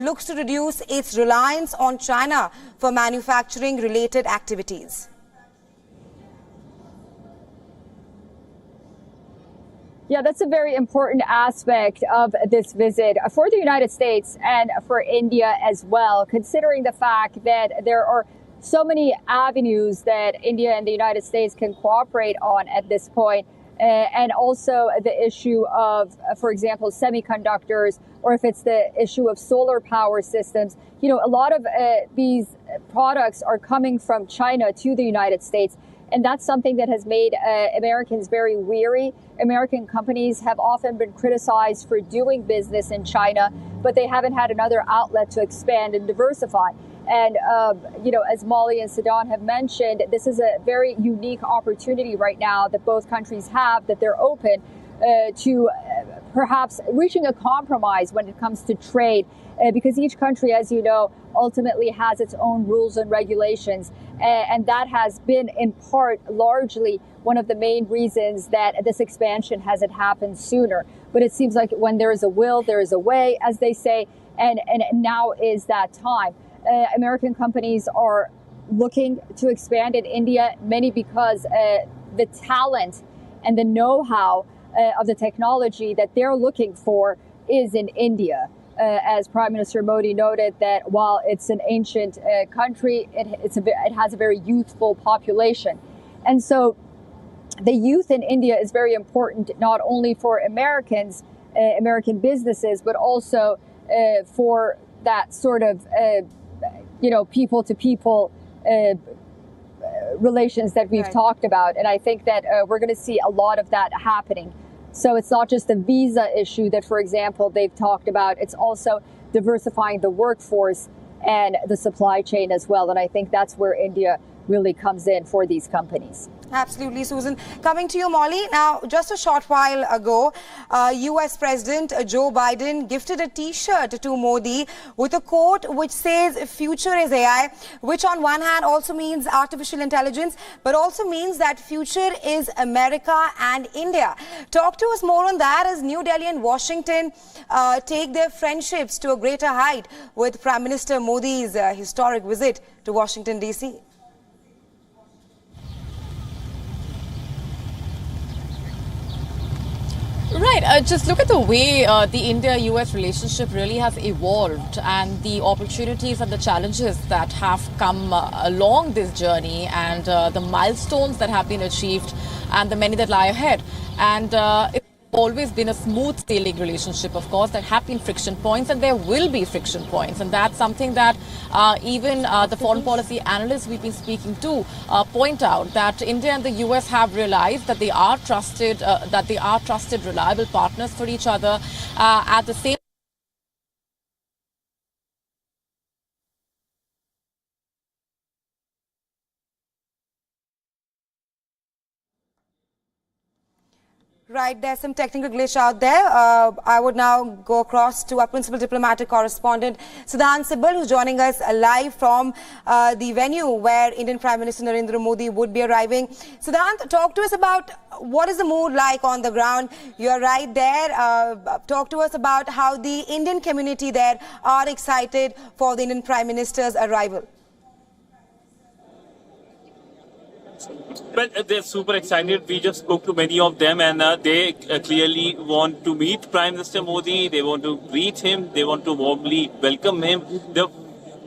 looks to reduce its reliance on China for manufacturing-related activities. Yeah, that's a very important aspect of this visit for the United States and for India as well, considering the fact that there are so many avenues that India and the United States can cooperate on at this point. And also the issue of, for example, semiconductors, or if it's the issue of solar power systems. You know, a lot of these products are coming from China to the United States. And that's something that has made Americans very weary. American companies have often been criticized for doing business in China, but they haven't had another outlet to expand and diversify. And, you know, as Molly and Siddhan have mentioned, this is a very unique opportunity right now that both countries have, that they're open to perhaps reaching a compromise when it comes to trade, because each country, as you know, ultimately has its own rules and regulations. And that has been, in part, largely one of the main reasons that this expansion hasn't happened sooner. But it seems like when there is a will, there is a way, as they say, and now is that time. American companies are looking to expand in India, many because the talent and the know-how of the technology that they're looking for is in India. As Prime Minister Modi noted, that while it's an ancient country, it has a very youthful population. And so the youth in India is very important, not only for Americans, American businesses, but also for that sort of, you know, people-to-people relations that we've talked about. And I think that we're going to see a lot of that happening. So it's not just the visa issue that, for example, they've talked about. It's also diversifying the workforce and the supply chain as well. And I think that's where India really comes in for these companies. Absolutely, Susan. Coming to you, Molly. Now, just a short while ago, U.S. President Joe Biden gifted a T-shirt to Modi with a quote which says, "Future is AI," which on one hand also means artificial intelligence, but also means that future is America and India. Talk to us more on that as New Delhi and Washington take their friendships to a greater height with Prime Minister Modi's historic visit to Washington, D.C. Right. Just look at the way the India-US relationship really has evolved, and the opportunities and the challenges that have come along this journey, and the milestones that have been achieved, and the many that lie ahead. And it's always been a smooth sailing relationship, of course. There have been friction points, and there will be friction points. And that's something that even the foreign policy analysts we've been speaking to point out, that India and the US have realized that they are trusted, reliable partners for each other. At the same Right, there's some technical glitch out there. I would now go across to our principal diplomatic correspondent, Siddhan Sibal, who's joining us live from the venue where Indian Prime Minister Narendra Modi would be arriving. Siddhan, talk to us about what is the mood like on the ground. You're right there. Talk to us about how the Indian community there are excited for the Indian Prime Minister's arrival. Well, they're super excited. We just spoke to many of them, and they clearly want to meet Prime Minister Modi. They want to greet him. They want to warmly welcome him. There are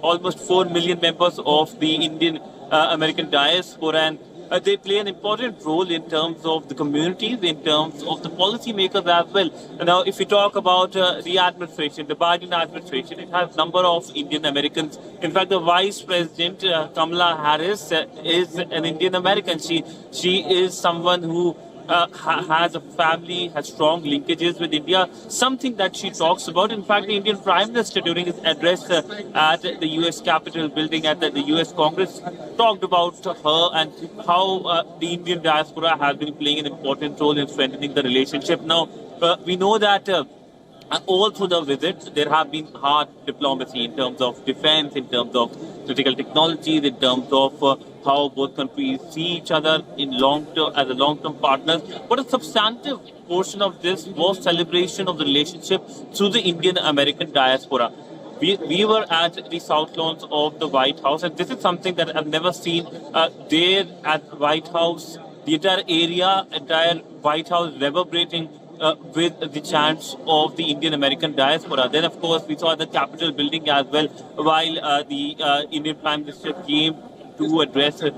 almost 4 million members of the Indian American diaspora, and they play an important role in terms of the communities, in terms of the policymakers as well. Now, if we talk about the administration, the Biden administration, it has a number of Indian Americans. In fact, the Vice President, Kamala Harris, is an Indian American. She is someone who has a family, has strong linkages with India, something that she talks about. In fact, the Indian Prime Minister, during his address at the U.S. Capitol building at the U.S. Congress, talked about her and how the Indian diaspora has been playing an important role in strengthening the relationship. Now, we know that all through the visit, there have been hard diplomacy in terms of defense, in terms of critical technologies, in terms of how both countries see each other in as a long-term partners. But a substantive portion of this was celebration of the relationship through the Indian-American diaspora. we were at the south lawns of the White House, and this is something that I've never seen there at the White House. The entire area, entire White House reverberating with the chants of the Indian American diaspora. Then, of course, we saw the Capitol building as well, while the Indian Prime Minister came to address the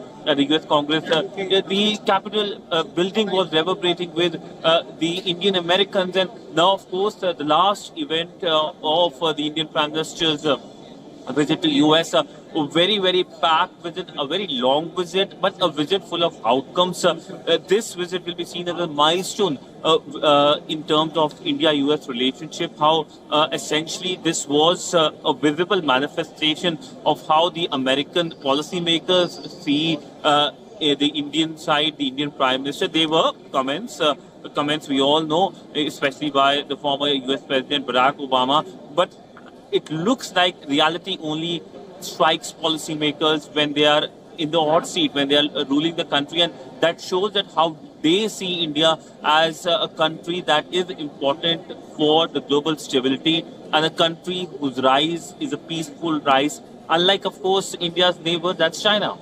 U.S. Congress. The Capitol building was reverberating with the Indian Americans, and now, of course, the last event of the Indian Prime Minister's a visit to U.S. A very, very packed visit, a very long visit, but a visit full of outcomes. This visit will be seen as a milestone in terms of India-U.S. relationship, how essentially this was a visible manifestation of how the American policymakers see the Indian side, the Indian Prime Minister. They were comments we all know, especially by the former U.S. President Barack Obama, but it looks like reality only strikes policymakers when they are in the hot seat, when they are ruling the country, and that shows that how they see India as a country that is important for the global stability and a country whose rise is a peaceful rise, unlike, of course, India's neighbor, that's China.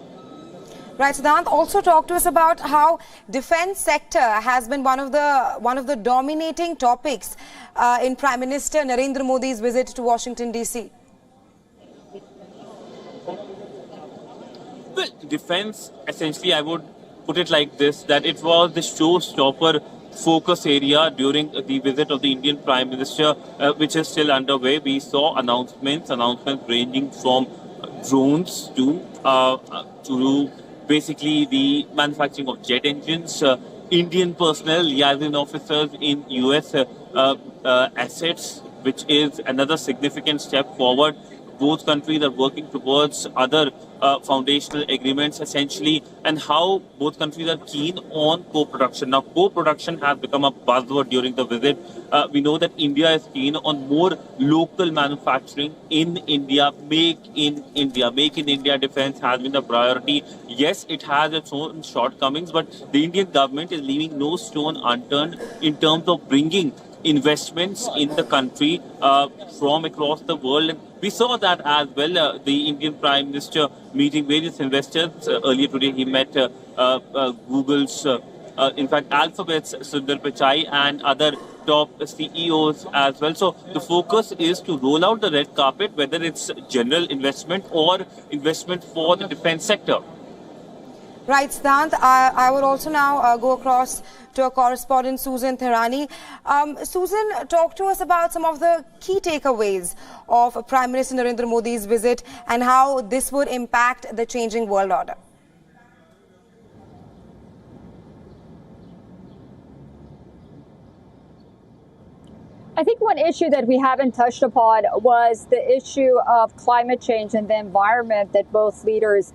Right, Siddhant, also talk to us about how defense sector has been one of the dominating topics in Prime Minister Narendra Modi's visit to Washington, D.C. Well, defense, essentially, I would put it like this, that it was the showstopper focus area during the visit of the Indian Prime Minister, which is still underway. We saw announcements ranging from drones to basically the manufacturing of jet engines, Indian personnel, liaison officers in U.S. Assets, which is another significant step forward. Both countries are working towards other foundational agreements, essentially, and how both countries are keen on co-production. Now, co-production has become a buzzword during the visit. We know that India is keen on more local manufacturing in India, make in India. Make in India defense has been a priority. Yes, it has its own shortcomings, but the Indian government is leaving no stone unturned in terms of bringing investments in the country from across the world. And we saw that as well. The Indian Prime Minister meeting various investors. Earlier today, he met Google's, in fact, Alphabet's Sundar Pichai and other top CEOs as well. So the focus is to roll out the red carpet, whether it's general investment or investment for the defense sector. Right, Siddhant. I would also now go across to our correspondent Susan Therani. Susan, talk to us about some of the key takeaways of Prime Minister Narendra Modi's visit and how this would impact the changing world order. I think one issue that we haven't touched upon was the issue of climate change and the environment that both leaders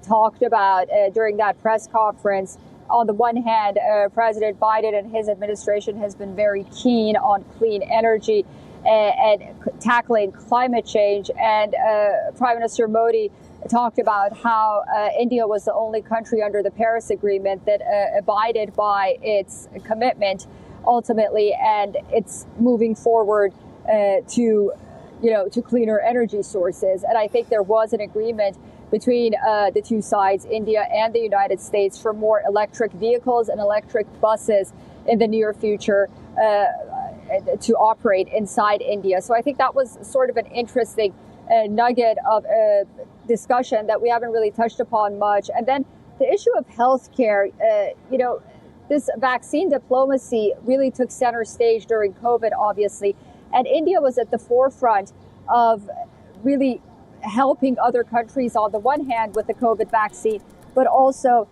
talked about during that press conference. On the one hand, President Biden and his administration has been very keen on clean energy and tackling climate change. And Prime Minister Modi talked about how India was the only country under the Paris Agreement that abided by its commitment ultimately, and it's moving forward to cleaner energy sources. And I think there was an agreement between the two sides, India and the United States, for more electric vehicles and electric buses in the near future to operate inside India. So I think that was sort of an interesting nugget of discussion that we haven't really touched upon much. And then the issue of healthcare, this vaccine diplomacy really took center stage during COVID, obviously. And India was at the forefront of really helping other countries on the one hand with the COVID vaccine, but also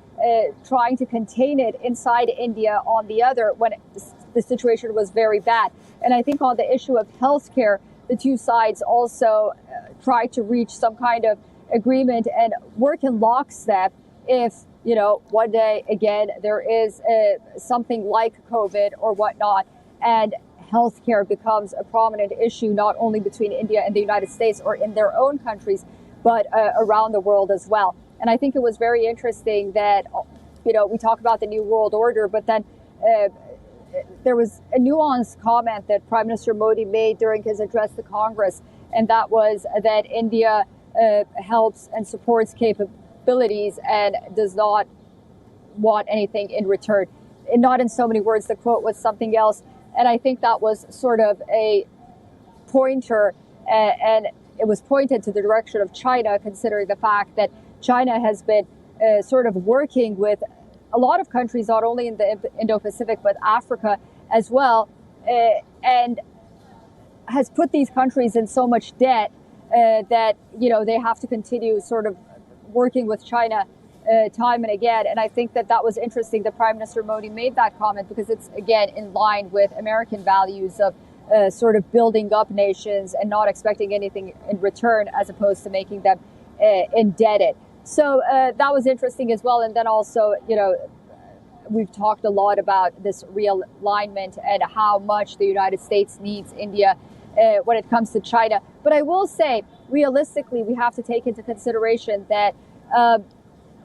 trying to contain it inside India on the other when the situation was very bad. And I think on the issue of healthcare, the two sides also tried to reach some kind of agreement and work in lockstep if, one day, again, there is something like COVID or whatnot, and healthcare becomes a prominent issue, not only between India and the United States or in their own countries, but around the world as well. And I think it was very interesting that, we talk about the New World Order, but then there was a nuanced comment that Prime Minister Modi made during his address to Congress and that was that India helps and supports capabilities and does not want anything in return. And not in so many words, the quote was something else. And I think that was sort of a pointer, and it was pointed to the direction of China, considering the fact that China has been sort of working with a lot of countries, not only in the Indo-Pacific, but Africa as well, and has put these countries in so much debt that, they have to continue sort of working with China time and again. And I think that was interesting that Prime Minister Modi made that comment, because it's, again, in line with American values of sort of building up nations and not expecting anything in return, as opposed to making them indebted. So that was interesting as well. And then also, we've talked a lot about this realignment and how much the United States needs India when it comes to China. But I will say, realistically, we have to take into consideration that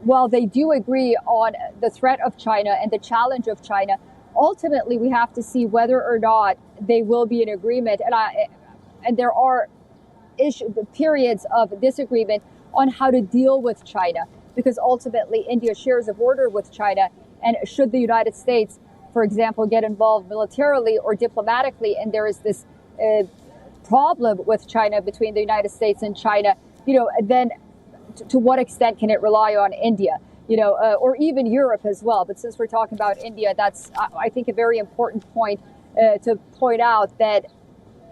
while they do agree on the threat of China and the challenge of China, ultimately we have to see whether or not they will be in agreement. And there are periods of disagreement on how to deal with China, because ultimately India shares a border with China. And should the United States, for example, get involved militarily or diplomatically, and there is this problem with China between the United States and China, then to what extent can it rely on India, or even Europe as well? But since we're talking about India, that's, I think, a very important point to point out, that,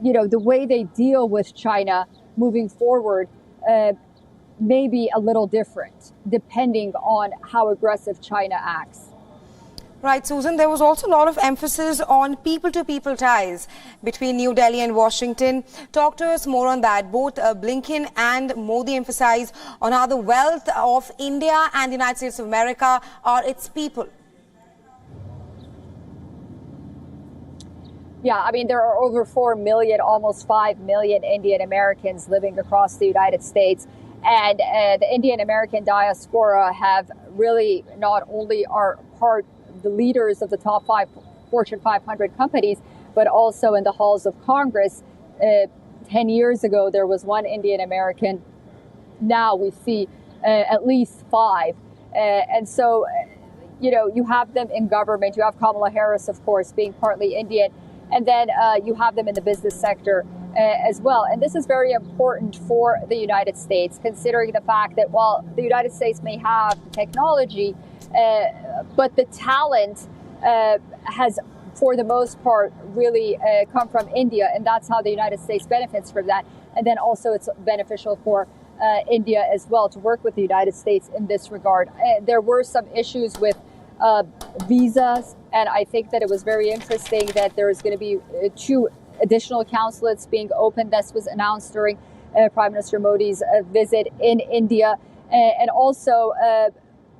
the way they deal with China moving forward may be a little different, depending on how aggressive China acts. Right, Susan, there was also a lot of emphasis on people-to-people ties between New Delhi and Washington. Talk to us more on that. Both Blinken and Modi emphasize on how the wealth of India and the United States of America are its people. Yeah, I mean, there are over 4 million, almost 5 million Indian Americans living across the United States. And the Indian American diaspora have really not only are part the leaders of the top 5 Fortune 500 companies, but also in the halls of Congress. 10 years ago, there was 1 Indian American. Now we see at least 5. And so, you have them in government. You have Kamala Harris, of course, being partly Indian. And then you have them in the business sector as well. And this is very important for the United States, considering the fact that while the United States may have technology, but the talent has, for the most part, really come from India. And that's how the United States benefits from that. And then also it's beneficial for India as well to work with the United States in this regard. There were some issues with visas, and I think that it was very interesting that there is going to be 2 additional consulates being opened. This was announced during Prime Minister Modi's visit in India, and also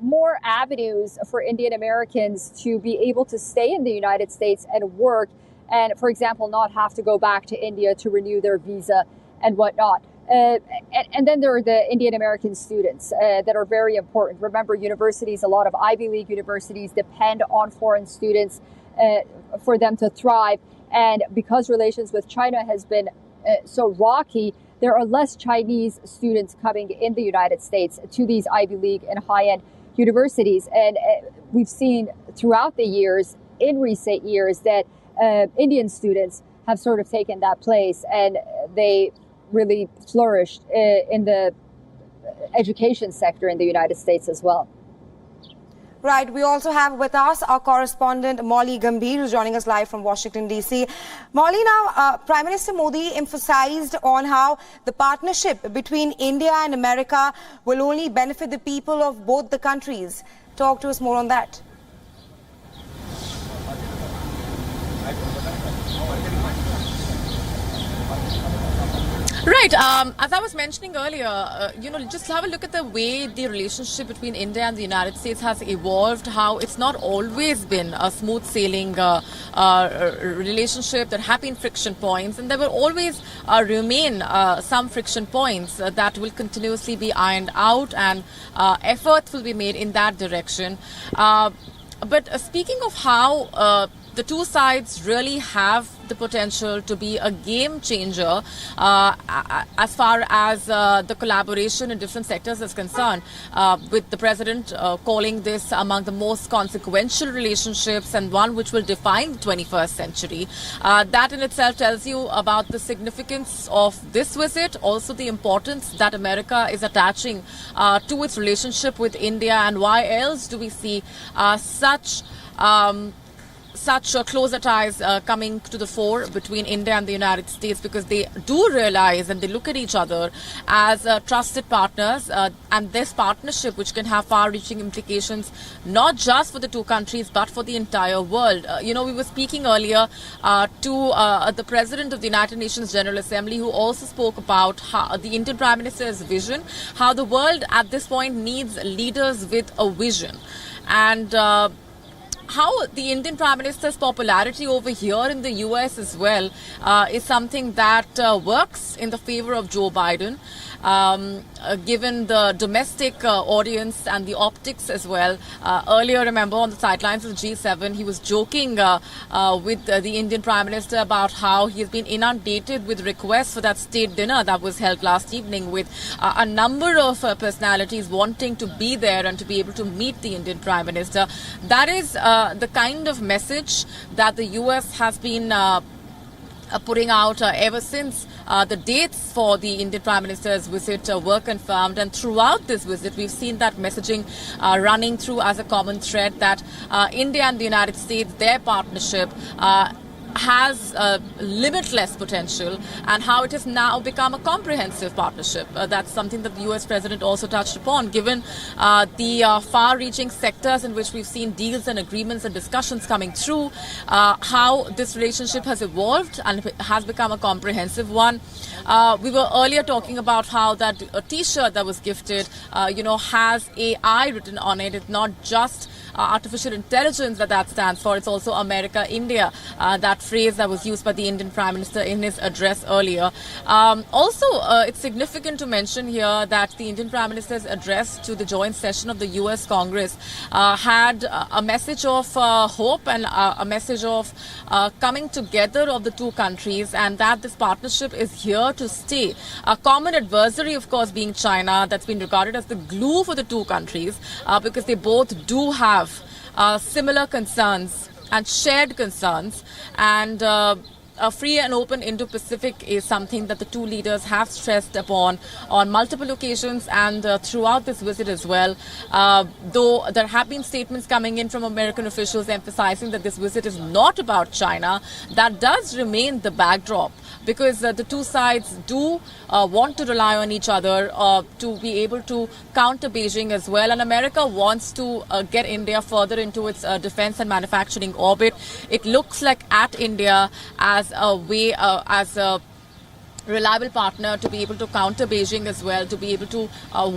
more avenues for Indian Americans to be able to stay in the United States and work, and, for example, not have to go back to India to renew their visa and whatnot. And then there are the Indian American students that are very important. Remember, universities, a lot of Ivy League universities depend on foreign students for them to thrive. And because relations with China has been so rocky, there are less Chinese students coming in the United States to these Ivy League and high-end universities. And we've seen throughout the years, in recent years, that Indian students have sort of taken that place, and they really flourished in the education sector in the United States as well. Right. We also have with us our correspondent Molly Gambhir, who's joining us live from Washington, D.C. Molly, now, Prime Minister Modi emphasized on how the partnership between India and America will only benefit the people of both the countries. Talk to us more on that. Right. As I was mentioning earlier, just have a look at the way the relationship between India and the United States has evolved, how it's not always been a smooth sailing relationship. There have been friction points, and there will always remain some friction points that will continuously be ironed out, and efforts will be made in that direction. But speaking of how the two sides really have the the potential to be a game changer as far as the collaboration in different sectors is concerned, with the president calling this among the most consequential relationships and one which will define the 21st century. That in itself tells you about the significance of this visit, also the importance that America is attaching to its relationship with India, and why else do we see such closer ties coming to the fore between India and the United States, because they do realize and they look at each other as trusted partners, and this partnership which can have far-reaching implications not just for the two countries but for the entire world. We were speaking earlier to the President of the United Nations General Assembly, who also spoke about how the Indian Prime Minister's vision, how the world at this point needs leaders with a vision, and how the Indian Prime Minister's popularity over here in the US as well is something that works in the favor of Joe Biden, given the domestic audience and the optics as well. Earlier, remember, on the sidelines of G7, he was joking with the Indian Prime Minister about how he has been inundated with requests for that state dinner that was held last evening, with a number of personalities wanting to be there and to be able to meet the Indian Prime Minister. That is the kind of message that the US has been putting out ever since the dates for the Indian Prime Minister's visit were confirmed. And throughout this visit, we've seen that messaging running through as a common thread, that India and the United States, their partnership has limitless potential, and how it has now become a comprehensive partnership. That's something that the US President also touched upon, given the far-reaching sectors in which we've seen deals and agreements and discussions coming through, how this relationship has evolved and has become a comprehensive one. We were earlier talking about how that T-shirt that was gifted, has AI written on it. It's not just artificial intelligence that stands for. It's also America, India, that phrase that was used by the Indian Prime Minister in his address earlier. Also, it's significant to mention here that the Indian Prime Minister's address to the joint session of the US Congress had a message of hope and a message of coming together of the two countries, and that this partnership is here to stay. A common adversary, of course, being China, that's been regarded as the glue for the two countries, because they both do have similar concerns and shared concerns, and a free and open Indo-Pacific is something that the two leaders have stressed upon on multiple occasions and throughout this visit as well. Though there have been statements coming in from American officials emphasizing that this visit is not about China, that does remain the backdrop, because the two sides do want to rely on each other to be able to counter Beijing as well. And America wants to get India further into its defense and manufacturing orbit. It looks like at India as a way, as a reliable partner to be able to counter Beijing as well, to be able to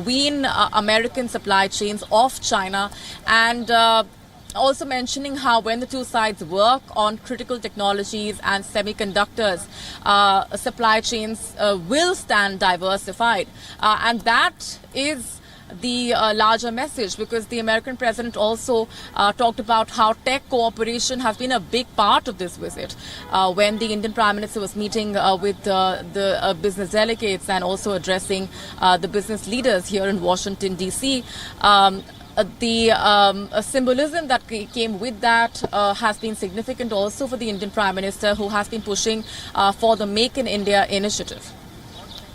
wean American supply chains off China, and also mentioning how when the two sides work on critical technologies and semiconductors, supply chains will stand diversified. And that is the larger message, because the American president also talked about how tech cooperation has been a big part of this visit. When the Indian Prime Minister was meeting with the business delegates and also addressing the business leaders here in Washington, D.C., the symbolism that came with that has been significant also for the Indian Prime Minister, who has been pushing for the Make in India initiative.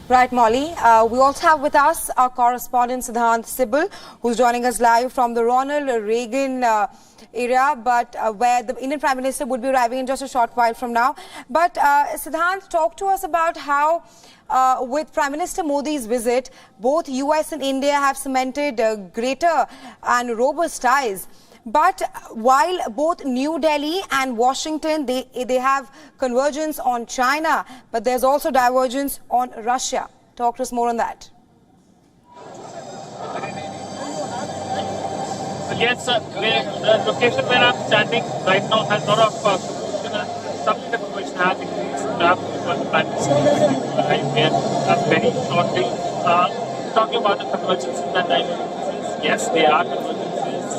Right, Molly. We also have with us our correspondent Siddhant Sibal, who's joining us live from the Ronald Reagan area, but where the Indian Prime Minister would be arriving in just a short while from now. But Siddhant, talk to us about how with Prime Minister Modi's visit, both US and India have cemented greater and robust ties. But while both New Delhi and Washington, they have convergence on China, but there's also divergence on Russia. Talk to us more on that. Yes, the location where I'm standing right now has a lot of some information has increased because the Prime Minister arrived here very shortly. Talking about the convergences and divergences, yes, they are convergences.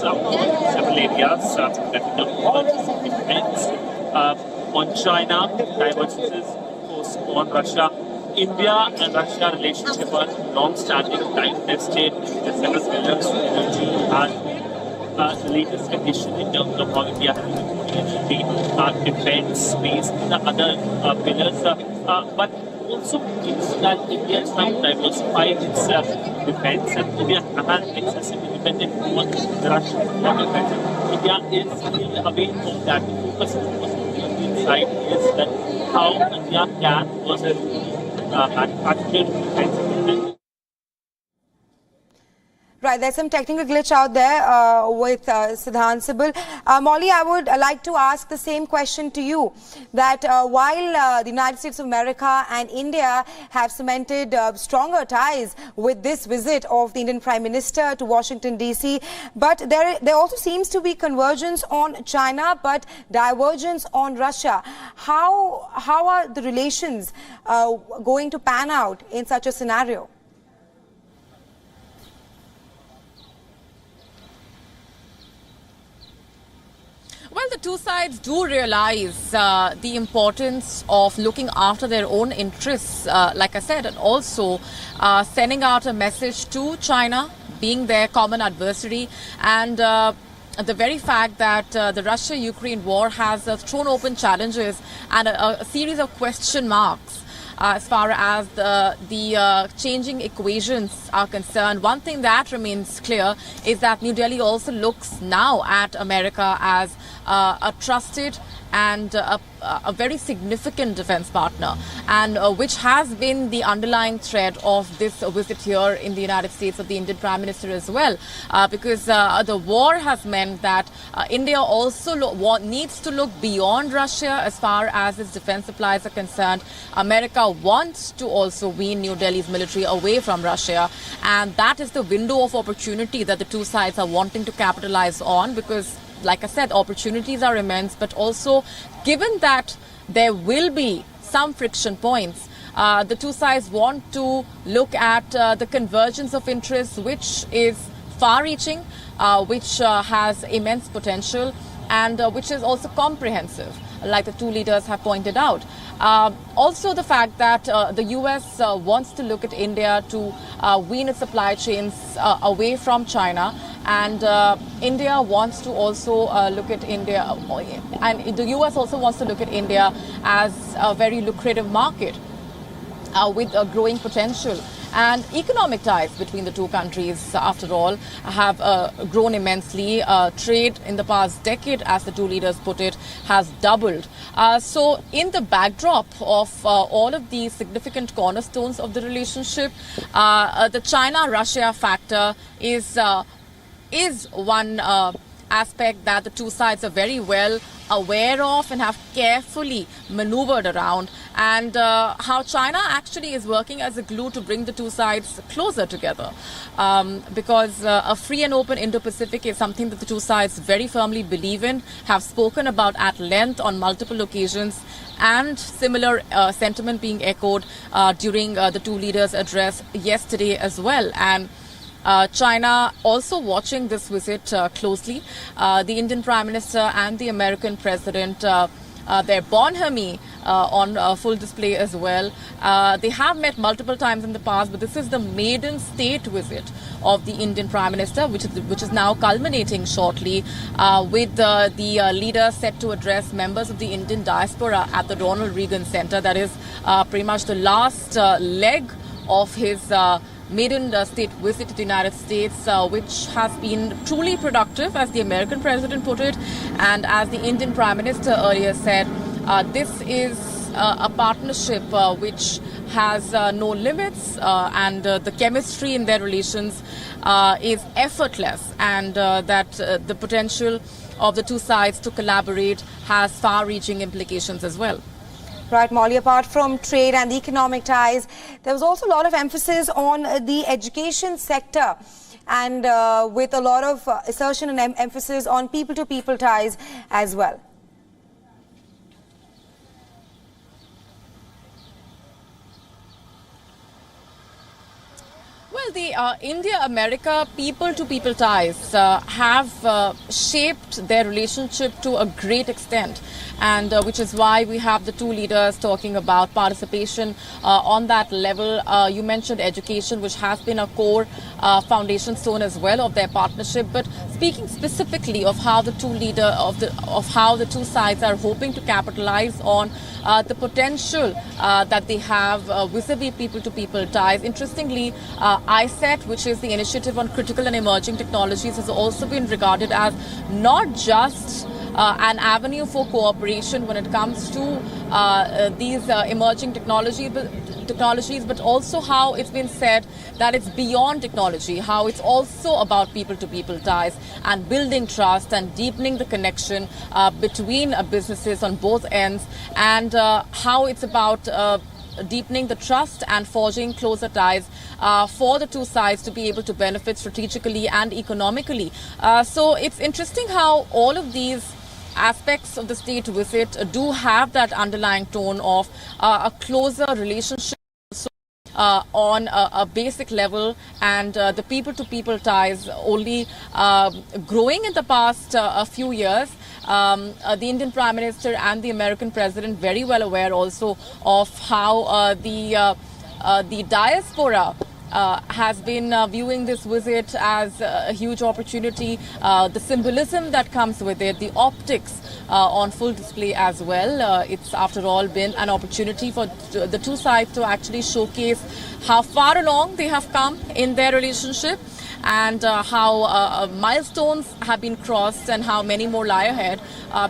Several areas, political, defense, on China, divergences, of course, on Russia. India and Russia relationship are long-standing, time-tested. The several pillars of energy are the latest addition in terms of how India has been putting energy, defense, space, and the other pillars. But also means that India is now diversified its defense, and India has excessive independent on the Russian defense. India is really away from that. The focus on the inside is that how India can versus manufactured defense. Right, there's some technical glitch out there with Siddhant Sibal. Molly, I would like to ask the same question to you, that while the United States of America and India have cemented stronger ties with this visit of the Indian Prime Minister to Washington, D.C., but there also seems to be convergence on China, but divergence on Russia. How are the relations going to pan out in such a scenario? Well, the two sides do realize the importance of looking after their own interests, like I said, and also sending out a message to China, being their common adversary, and the very fact that the Russia-Ukraine war has thrown open challenges and a series of question marks. As far as the changing equations are concerned, one thing that remains clear is that New Delhi also looks now at America as a trusted and a very significant defense partner, and which has been the underlying thread of this visit here in the United States of the Indian Prime Minister as well, because the war has meant that India also needs to look beyond Russia as far as its defense supplies are concerned. America wants to also wean New Delhi's military away from Russia, and that is the window of opportunity that the two sides are wanting to capitalize on, because like I said, opportunities are immense, but also given that there will be some friction points, the two sides want to look at the convergence of interests, which is far-reaching, which has immense potential, and which is also comprehensive, like the two leaders have pointed out. Also the fact that the U.S. Wants to look at India to wean its supply chains away from China, and India wants to also look at India, and the U.S. also wants to look at India as a very lucrative market with a growing potential. And economic ties between the two countries, after all, have grown immensely. Trade in the past decade, as the two leaders put it, has doubled. So in the backdrop of all of these significant cornerstones of the relationship, the China-Russia factor is one aspect that the two sides are very well aware of and have carefully maneuvered around, and how China actually is working as a glue to bring the two sides closer together, because a free and open Indo-Pacific is something that the two sides very firmly believe in, have spoken about at length on multiple occasions, and similar sentiment being echoed during the two leaders' address yesterday as well. And China also watching this visit closely. The Indian Prime Minister and the American President, their bonhomie on full display as well. They have met multiple times in the past, but this is the maiden state visit of the Indian Prime Minister, which is now culminating shortly with the leader set to address members of the Indian diaspora at the Ronald Reagan Center. That is pretty much the last leg of his maiden state visit to the United States, which has been truly productive, as the American president put it, and as the Indian Prime Minister earlier said, this is a partnership which has no limits, and the chemistry in their relations is effortless, and that the potential of the two sides to collaborate has far-reaching implications as well. Right, Molly, apart from trade and the economic ties, there was also a lot of emphasis on the education sector, and with a lot of assertion and emphasis on people-to-people ties as well. Well, the India-America people-to-people ties have shaped their relationship to a great extent, and which is why we have the two leaders talking about participation on that level. You mentioned education, which has been a core foundation stone as well of their partnership. But speaking specifically of how the how the two sides are hoping to capitalize on the potential that they have vis-a-vis people-to-people ties. Interestingly, ISET, which is the Initiative on Critical and Emerging Technologies, has also been regarded as not just an avenue for cooperation when it comes to these emerging technologies, but also how it's been said that it's beyond technology, how it's also about people-to-people ties and building trust and deepening the connection between businesses on both ends, and how it's about deepening the trust and forging closer ties for the two sides to be able to benefit strategically and economically. So it's interesting how all of these aspects of the state visit do have that underlying tone of a closer relationship on a basic level, and the people-to-people ties only growing in the past a few years. The Indian Prime Minister and the American President very well aware also of how the diaspora has been viewing this visit as a huge opportunity, the symbolism that comes with it, the optics on full display as well. It's after all been an opportunity for the two sides to actually showcase how far along they have come in their relationship, and how milestones have been crossed and how many more lie ahead,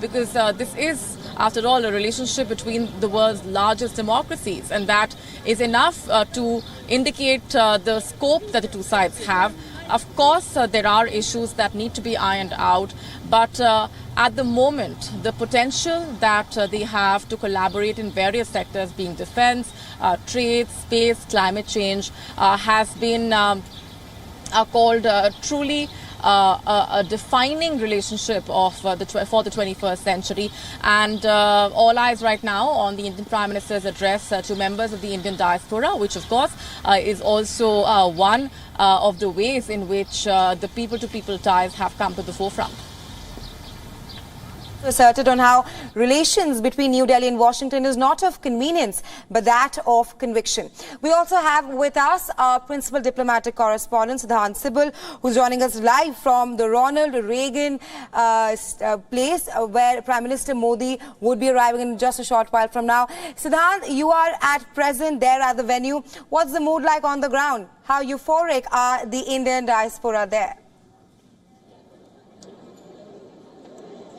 because this is, after all, a relationship between the world's largest democracies, and that is enough to indicate the scope that the two sides have. Of course, there are issues that need to be ironed out, but at the moment, the potential that they have to collaborate in various sectors, being defense, trade, space, climate change, has been called truly a defining relationship of for the 21st century, and all eyes right now on the Indian Prime Minister's address to members of the Indian diaspora, which of course is also one of the ways in which the people-to-people ties have come to the forefront. Asserted on how relations between New Delhi and Washington is not of convenience but that of conviction. We also have with us our principal diplomatic correspondent Siddhant Sibal, who's joining us live from the Ronald Reagan place where Prime Minister Modi would be arriving in just a short while from now. Siddhant, you are at present there at the venue. What's the mood like on the ground? How euphoric are the Indian diaspora there?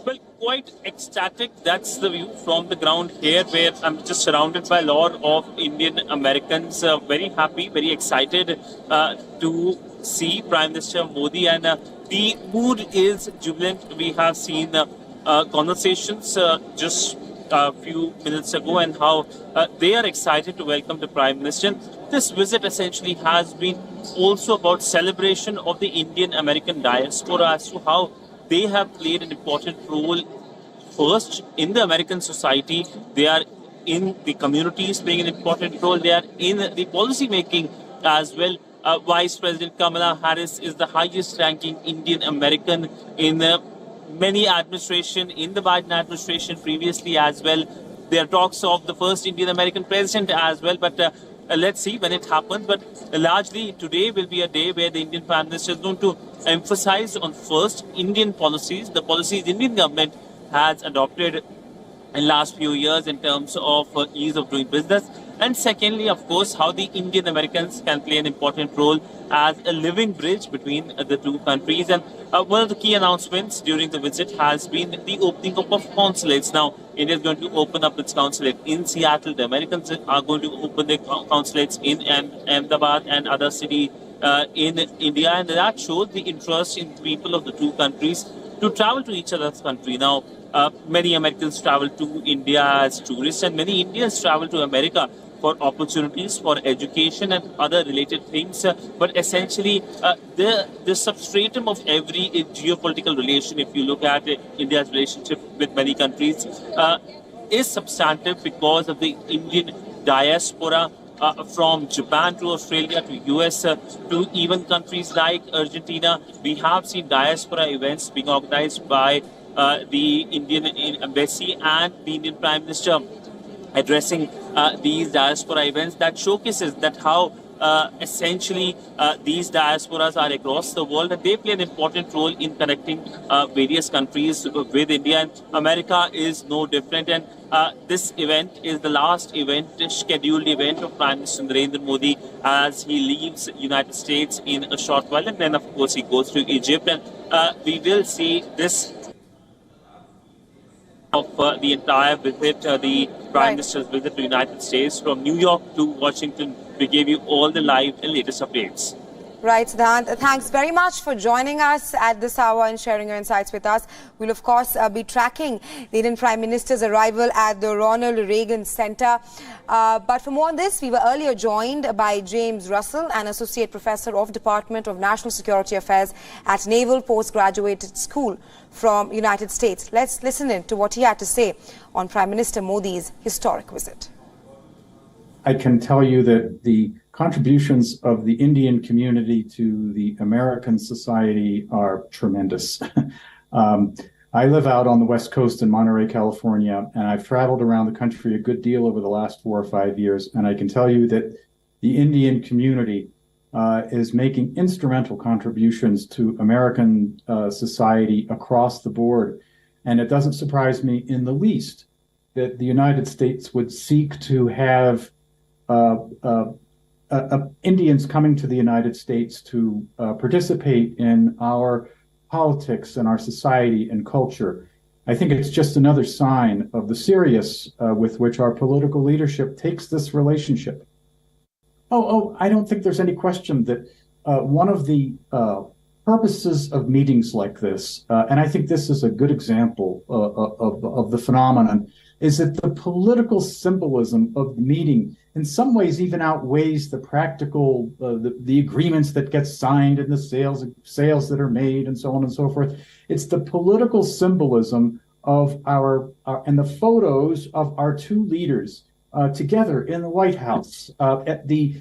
Well, quite ecstatic. That's the view from the ground here, where I'm just surrounded by a lot of Indian Americans. Very happy, very excited to see Prime Minister Modi, and the mood is jubilant. We have seen conversations just a few minutes ago, and how they are excited to welcome the Prime Minister. This visit essentially has been also about celebration of the Indian American diaspora as to how they have played an important role first in the American society. They are in the communities playing an important role. They are in the policy making as well. Vice President Kamala Harris is the highest ranking Indian American in many administration, in the Biden administration previously as well. There are talks of the first Indian American president as well, but let's see when it happens. But largely today will be a day where the Indian Prime Minister is going to emphasize on first Indian policies, the policies the Indian government has adopted in last few years in terms of ease of doing business, and secondly, of course, how the Indian Americans can play an important role as a living bridge between the two countries. And one of the key announcements during the visit has been the opening up of consulates. Now, India is going to open up its consulate in Seattle. The Americans are going to open their consulates in Ahmedabad and other cities in India, and that shows the interest in people of the two countries to travel to each other's country. Now, many Americans travel to India as tourists, and many Indians travel to America for opportunities, for education and other related things. But essentially, the substratum of every geopolitical relation, if you look at India's relationship with many countries, is substantive because of the Indian diaspora from Japan to Australia to US to even countries like Argentina. We have seen diaspora events being organized by the Indian embassy and the Indian Prime Minister addressing these diaspora events. That showcases that how essentially these diasporas are across the world, and they play an important role in connecting various countries with India, and America is no different. And this event is the last event, scheduled event of Prime Minister Narendra Modi as he leaves United States in a short while, and then of course he goes to Egypt, and we will see this of the entire visit, the Prime Minister's visit to the United States from New York to Washington. We gave you all the live and latest updates. Right, Siddhant. Thanks very much for joining us at this hour and sharing your insights with us. We'll, of course, be tracking the Indian Prime Minister's arrival at the Ronald Reagan Center. But for more on this, we were earlier joined by James Russell, an Associate Professor of Department of National Security Affairs at Naval Postgraduate School from United States. Let's listen in to what he had to say on Prime Minister Modi's historic visit. I can tell you that the contributions of the Indian community to the American society are tremendous. I live out on the West Coast in Monterey, California, and I've traveled around the country a good deal over the last 4 or 5 years. And I can tell you that the Indian community is making instrumental contributions to American society across the board. And it doesn't surprise me in the least that the United States would seek to have Indians coming to the United States to participate in our politics and our society and culture. I think it's just another sign of the seriousness with which our political leadership takes this relationship. I don't think there's any question that one of the purposes of meetings like this, and I think this is a good example of the phenomenon, is that the political symbolism of the meeting in some ways even outweighs the practical, the agreements that get signed and the sales that are made and so on and so forth. It's the political symbolism of our and the photos of our two leaders together in the White House at the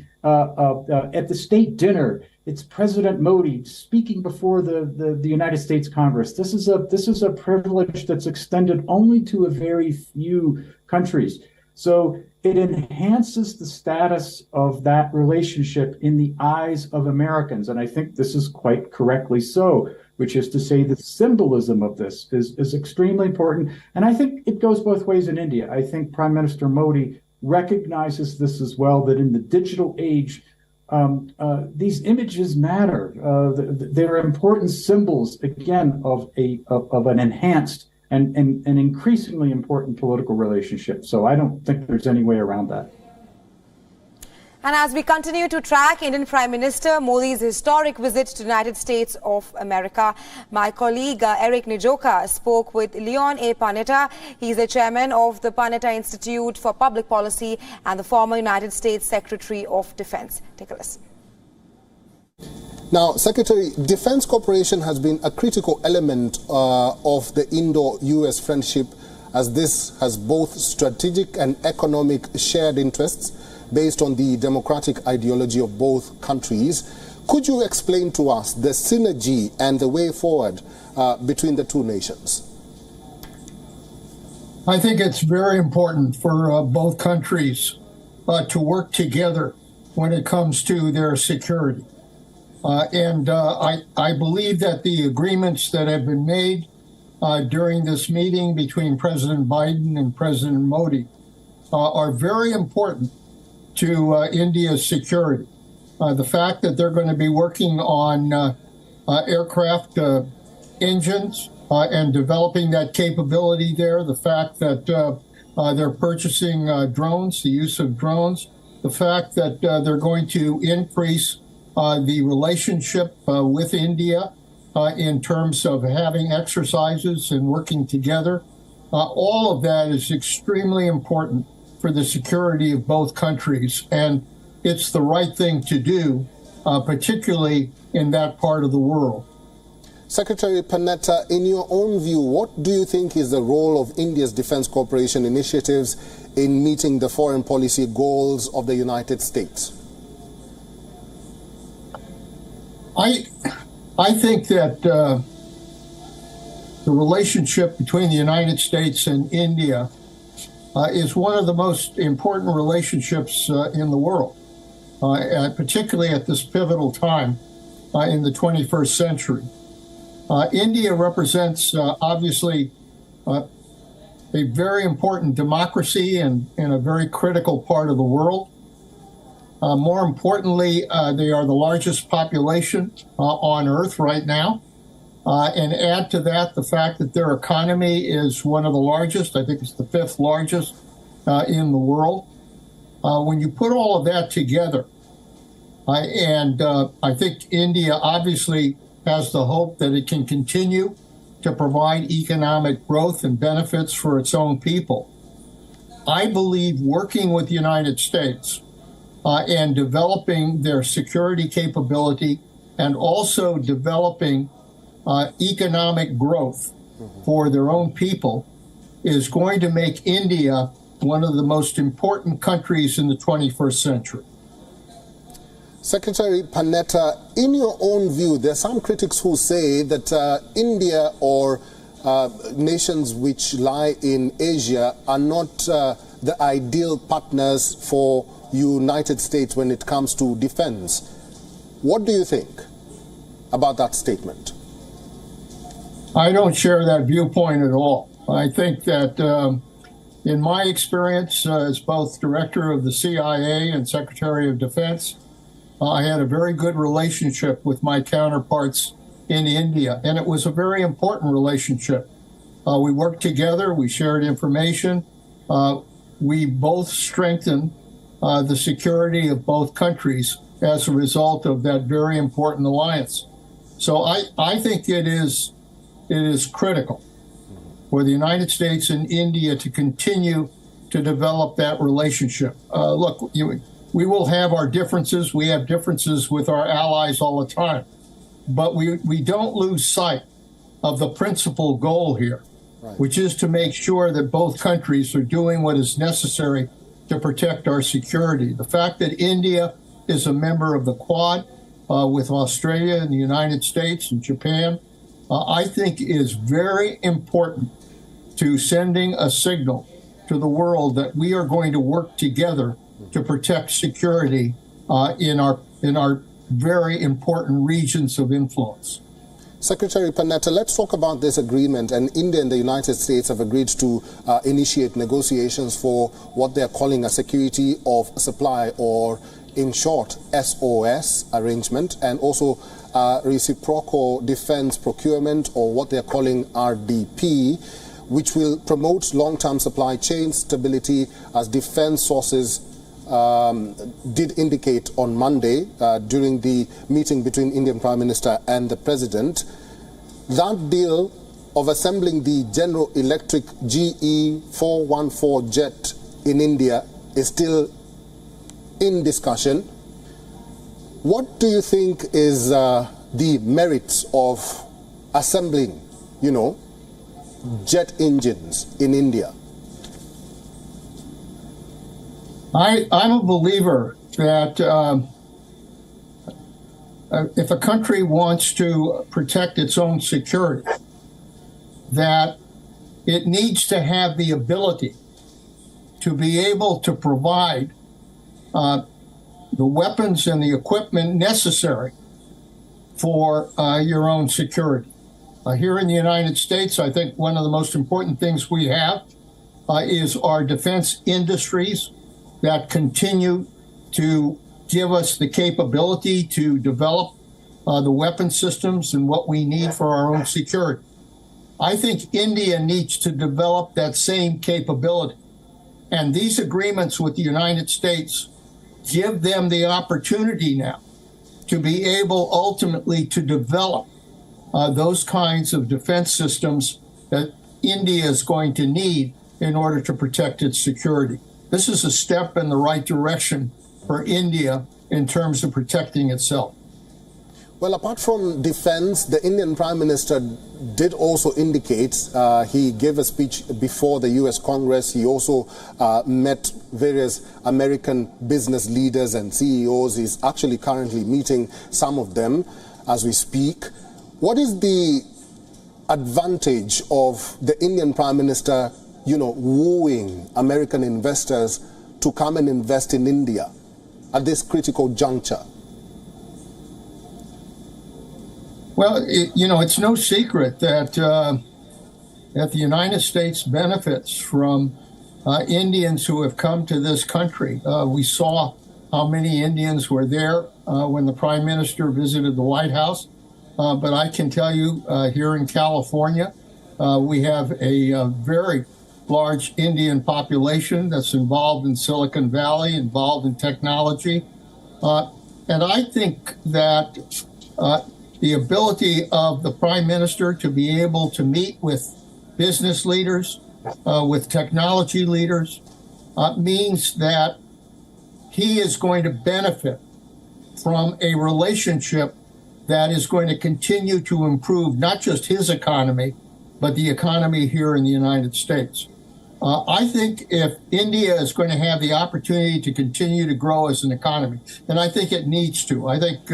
state dinner. It's President Modi speaking before the United States Congress. This is a privilege that's extended only to a very few countries. So it enhances the status of that relationship in the eyes of Americans. And I think this is quite correctly so, which is to say the symbolism of this is extremely important. And I think it goes both ways in India. I think Prime Minister Modi recognizes this as well, that in the digital age, these images matter. They're important symbols, again, of an enhanced and an increasingly important political relationship. So I don't think there's any way around that. And as we continue to track Indian Prime Minister Modi's historic visit to the United States of America, my colleague Eric Nijoka spoke with Leon A. Panetta. He's the chairman of the Panetta Institute for Public Policy and the former United States Secretary of Defense. Take a listen. Now, Secretary, defense cooperation has been a critical element of the Indo-U.S. friendship, as this has both strategic and economic shared interests based on the democratic ideology of both countries. Could you explain to us the synergy and the way forward between the two nations? I think it's very important for both countries to work together when it comes to their security. I believe that the agreements that have been made during this meeting between President Biden and President Modi are very important to India's security. The fact that they're going to be working on aircraft engines and developing that capability there, the fact that they're purchasing drones, the use of drones, the fact that they're going to increase the relationship with India in terms of having exercises and working together. All of that is extremely important for the security of both countries, and it's the right thing to do, particularly in that part of the world. Secretary Panetta, in your own view, what do you think is the role of India's defense cooperation initiatives in meeting the foreign policy goals of the United States? I think that the relationship between the United States and India is one of the most important relationships in the world, particularly at this pivotal time in the 21st century. India represents, obviously, a very important democracy and a very critical part of the world. More importantly, they are the largest population on Earth right now. And add to that the fact that their economy is one of the largest. I think it's the 5th largest in the world. When you put all of that together, I think India obviously has the hope that it can continue to provide economic growth and benefits for its own people. I believe working with the United States and developing their security capability and also developing economic growth for their own people is going to make India one of the most important countries in the 21st century. Secretary Panetta, in your own view, there are some critics who say that India or nations which lie in Asia are not the ideal partners for United States when it comes to defense. What do you think about that statement? I don't share that viewpoint at all. I think that in my experience as both director of the CIA and Secretary of Defense, I had a very good relationship with my counterparts in India, and it was a very important relationship. We worked together, we shared information, we both strengthened the security of both countries as a result of that very important alliance. So I think it is critical for the United States and India to continue to develop that relationship. Look, we will have our differences. We have differences with our allies all the time. But we don't lose sight of the principal goal here, right, which is to make sure that both countries are doing what is necessary to protect our security. The fact that India is a member of the Quad with Australia and the United States and Japan, I think is very important to sending a signal to the world that we are going to work together to protect security in our very important regions of influence. Secretary Panetta, let's talk about this agreement. And India and the United States have agreed to initiate negotiations for what they're calling a security of supply, or in short, SOS arrangement, and also reciprocal defense procurement, or what they're calling RDP, which will promote long-term supply chain stability, as defense sources did indicate on Monday during the meeting between Indian Prime Minister and the President. That deal of assembling the General Electric GE 414 jet in India is still in discussion. What do you think is the merits of assembling, jet engines in India? I'm a believer that if a country wants to protect its own security, that it needs to have the ability to be able to provide the weapons and the equipment necessary for your own security. Here in the United States, I think one of the most important things we have is our defense industries that continue to give us the capability to develop the weapon systems and what we need for our own security. I think India needs to develop that same capability. And these agreements with the United States give them the opportunity now to be able ultimately to develop those kinds of defense systems that India is going to need in order to protect its security. This is a step in the right direction for India in terms of protecting itself. Well, apart from defense, the Indian Prime Minister did also indicate, he gave a speech before the U.S. Congress. He also met various American business leaders and CEOs. He's actually currently meeting some of them as we speak. What is the advantage of the Indian Prime Minister, wooing American investors to come and invest in India at this critical juncture? Well, it's no secret that the United States benefits from Indians who have come to this country. We saw how many Indians were there when the Prime Minister visited the White House. But I can tell you here in California, we have a very large Indian population that's involved in Silicon Valley, involved in technology. And I think that the ability of the Prime Minister to be able to meet with business leaders, with technology leaders, means that he is going to benefit from a relationship that is going to continue to improve not just his economy, but the economy here in the United States. I think if India is going to have the opportunity to continue to grow as an economy, and I think it needs to, I think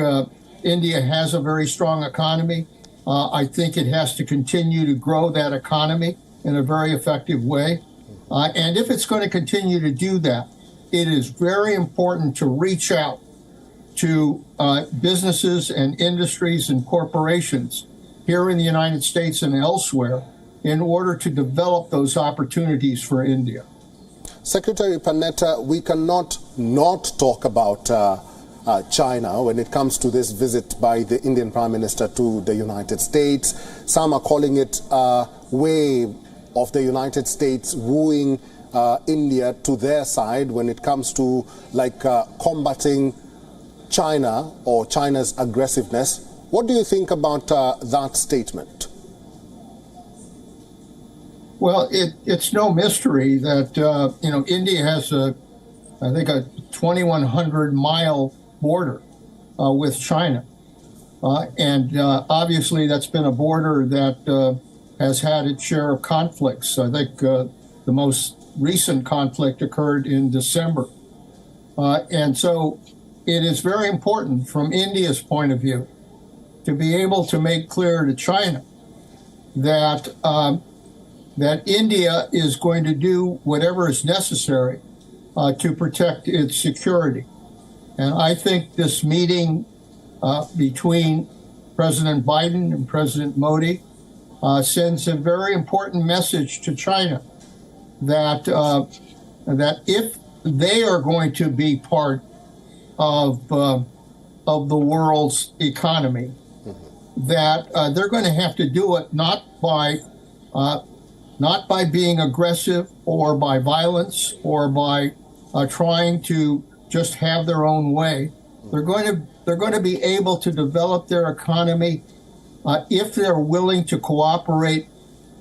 India has a very strong economy. I think it has to continue to grow that economy in a very effective way. And if it's going to continue to do that, it is very important to reach out to businesses and industries and corporations here in the United States and elsewhere in order to develop those opportunities for India. Secretary Panetta, we cannot not talk about China when it comes to this visit by the Indian Prime Minister to the United States. Some are calling it a way of the United States wooing India to their side when it comes to combating China or China's aggressiveness. What do you think about that statement? Well, it's no mystery that India has a 2,100-mile border with China, and obviously that's been a border that has had its share of conflicts. I think the most recent conflict occurred in December, and so it is very important from India's point of view to be able to make clear to China that that India is going to do whatever is necessary to protect its security. And I think this meeting between President Biden and President Modi sends a very important message to China that that if they are going to be part of the world's economy, that they're going to have to do it not by being aggressive or by violence or by trying to just have their own way. They're going to be able to develop their economy if they're willing to cooperate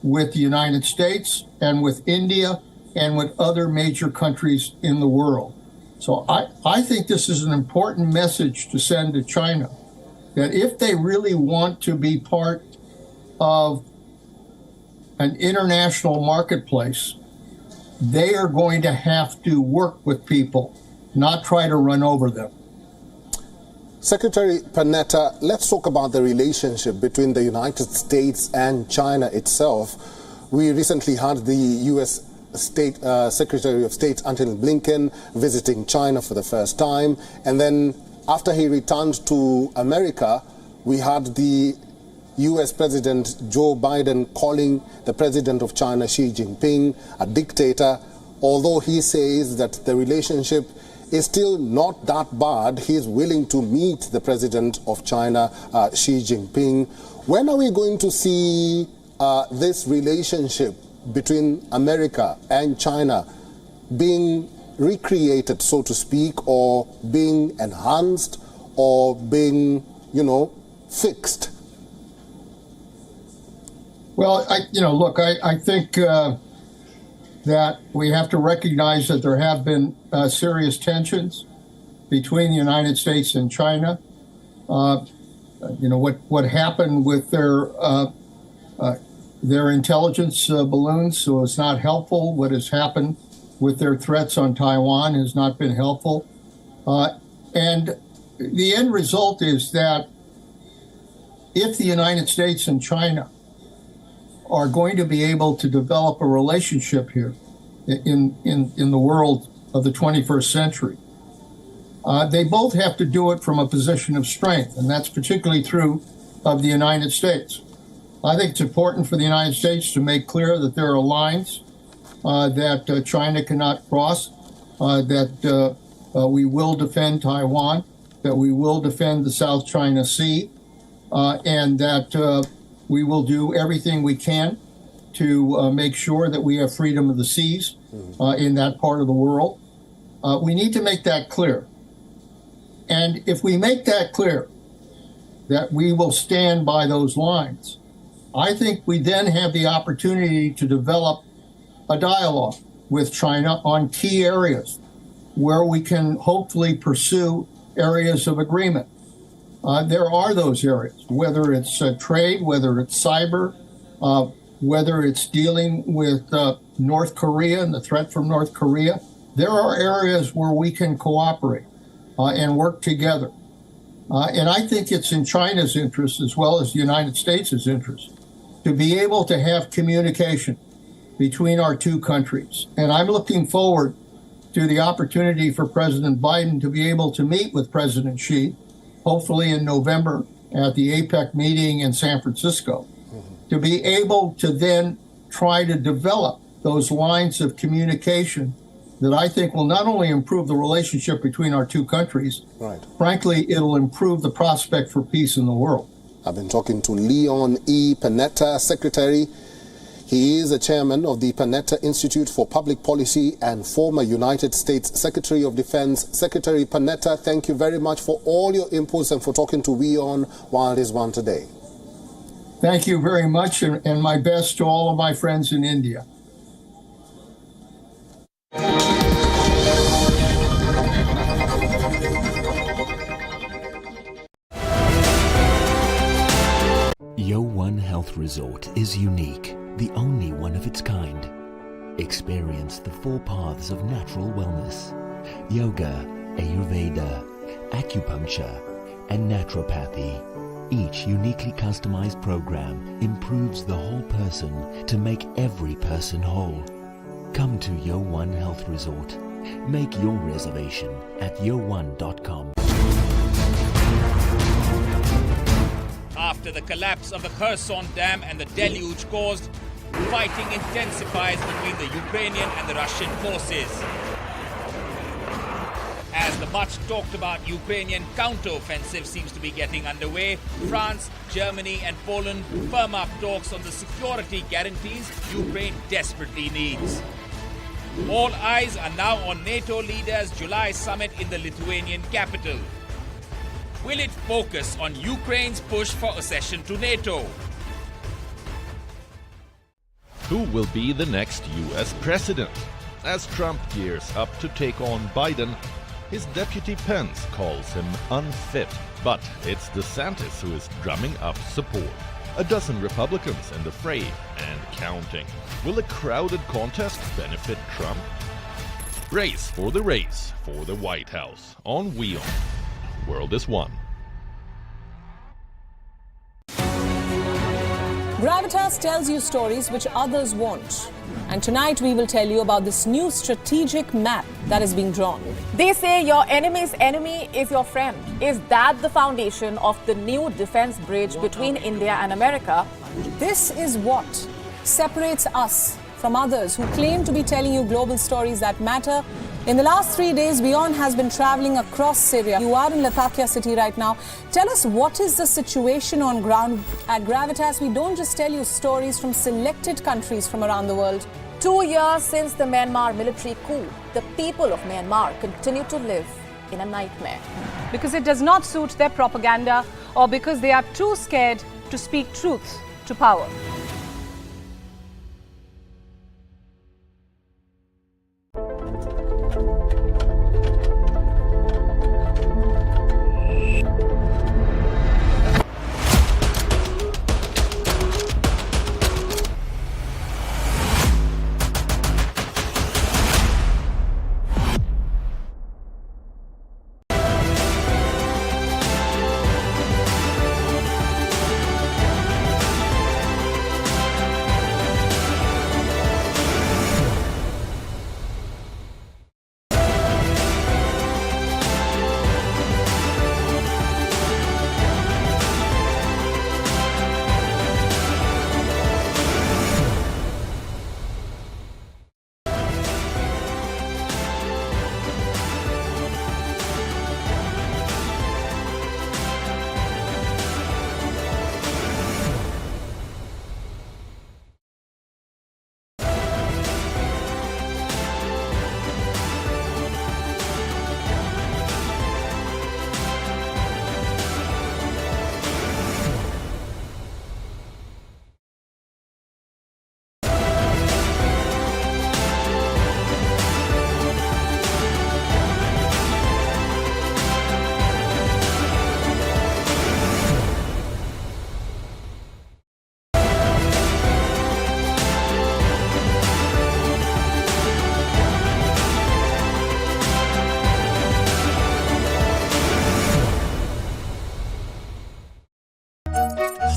with the United States and with India and with other major countries in the world. So I think this is an important message to send to China, that if they really want to be part of an international marketplace, they are going to have to work with people, not try to run over them. Secretary Panetta, let's talk about the relationship between the United States and China itself. We recently had the U.S. Secretary of State Antony Blinken visiting China for the first time, and then after he returned to America, we had the U.S. President Joe Biden calling the president of China, Xi Jinping, a dictator. Although he says that the relationship is still not that bad, he is willing to meet the president of China, Xi Jinping. When are we going to see this relationship between America and China being recreated, so to speak, or being enhanced, or being, fixed? Well, I think that we have to recognize that there have been serious tensions between the United States and China. what happened with their intelligence balloons was not helpful. What has happened with their threats on Taiwan has not been helpful. And the end result is that if the United States and China are going to be able to develop a relationship here in the world of the 21st century, they both have to do it from a position of strength, and that's particularly true of the United States. I think it's important for the United States to make clear that there are lines that China cannot cross, that we will defend Taiwan, that we will defend the South China Sea, and that we will do everything we can to make sure that we have freedom of the seas in that part of the world. We need to make that clear. And if we make that clear, that we will stand by those lines, I think we then have the opportunity to develop a dialogue with China on key areas where we can hopefully pursue areas of agreement. There are those areas, whether it's trade, whether it's cyber, whether it's dealing with North Korea and the threat from North Korea. There are areas where we can cooperate and work together. And I think it's in China's interest as well as the United States' interest to be able to have communication between our two countries. And I'm looking forward to the opportunity for President Biden to be able to meet with President Xi, hopefully in November at the APEC meeting in San Francisco, to be able to then try to develop those lines of communication that I think will not only improve the relationship between our two countries, right. Frankly, it'll improve the prospect for peace in the world. I've been talking to Leon E. Panetta, Secretary. He is the chairman of the Panetta Institute for Public Policy and former United States Secretary of Defense. Secretary Panetta, thank you very much for all your inputs and for talking to WION World is One today. Thank you very much, and my best to all of my friends in India. U.S Health Resort is unique, the only one of its kind. Experience the 4 paths of natural wellness: yoga, Ayurveda, acupuncture, and naturopathy. Each uniquely customized program improves the whole person to make every person whole. Come to U.S Health Resort. Make your reservation at u1.com. After the collapse of the Kherson Dam and the deluge caused, fighting intensifies between the Ukrainian and the Russian forces. As the much talked about Ukrainian counter-offensive seems to be getting underway, France, Germany and Poland firm up talks on the security guarantees Ukraine desperately needs. All eyes are now on NATO leaders' July summit in the Lithuanian capital. Will it focus on Ukraine's push for accession to NATO? Who will be the next U.S. president? As Trump gears up to take on Biden, his deputy Pence calls him unfit. But it's DeSantis who is drumming up support. A dozen Republicans in the fray and counting. Will a crowded contest benefit Trump? Race for the White House on WION. World is One. Gravitas tells you stories which others won't. And tonight we will tell you about this new strategic map that is being drawn. They say your enemy's enemy is your friend. Is that the foundation of the new defense bridge between India and America? This is what separates us from others who claim to be telling you global stories that matter. In the last 3 days, WION has been traveling across Syria. You are in Latakia city right now. Tell us, what is the situation on ground at Gravitas? We don't just tell you stories from selected countries from around the world. 2 years since the Myanmar military coup, the people of Myanmar continue to live in a nightmare. Because it does not suit their propaganda, or because they are too scared to speak truth to power.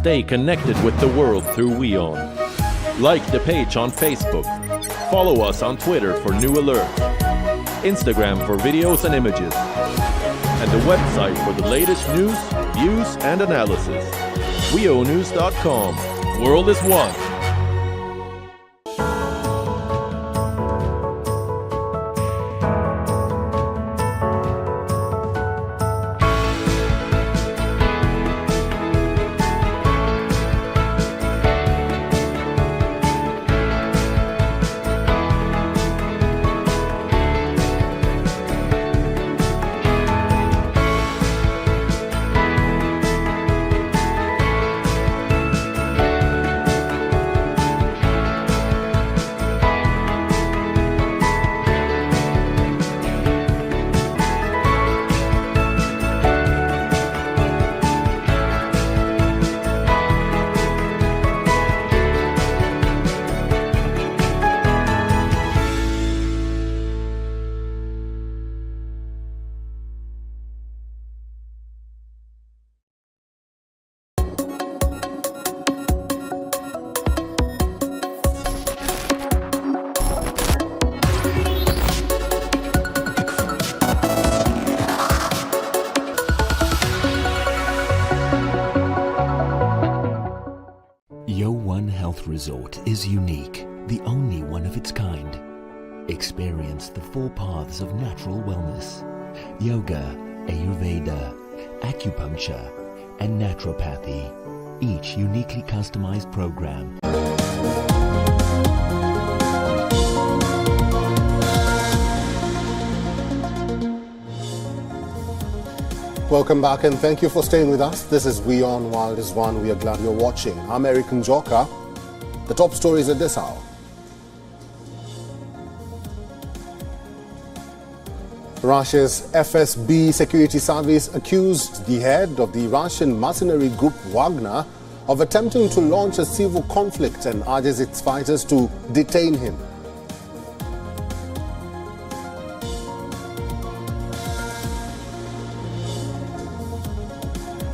Stay connected with the world through WION. Like the page on Facebook. Follow us on Twitter for new alerts. Instagram for videos and images. And the website for the latest news, views and analysis. WIOnews.com. World is one. U.S Health Resort is unique, the only one of its kind. Experience the 4 paths of natural wellness: yoga, Ayurveda, acupuncture, and naturopathy, each uniquely customized program. Welcome back and thank you for staying with us. This is WION World is One. We are glad you're watching. I'm Eric Njoka. The top stories at this hour. Russia's FSB security service accused the head of the Russian mercenary group Wagner of attempting to launch a civil conflict and urges its fighters to detain him.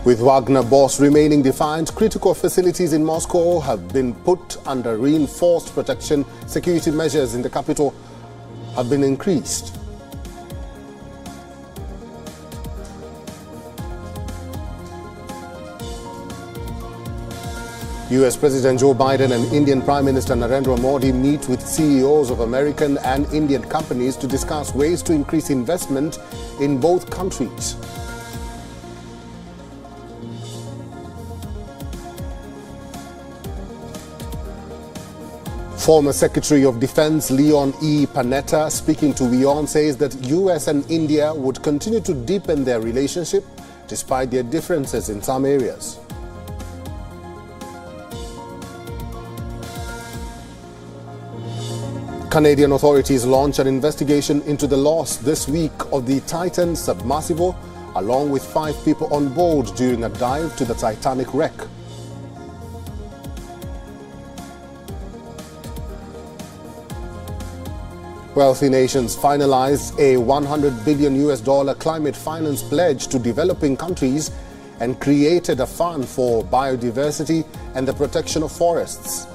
With Wagner boss remaining defiant, critical facilities in Moscow have been put under reinforced protection. Security measures in the capital have been increased. U.S. President Joe Biden and Indian Prime Minister Narendra Modi meet with CEOs of American and Indian companies to discuss ways to increase investment in both countries. Former Secretary of Defense Leon E. Panetta, speaking to WION, says that U.S. and India would continue to deepen their relationship despite their differences in some areas. Canadian authorities launched an investigation into the loss this week of the Titan submersible, along with 5 people on board during a dive to the Titanic wreck. Wealthy nations finalized a $100 billion climate finance pledge to developing countries and created a fund for biodiversity and the protection of forests.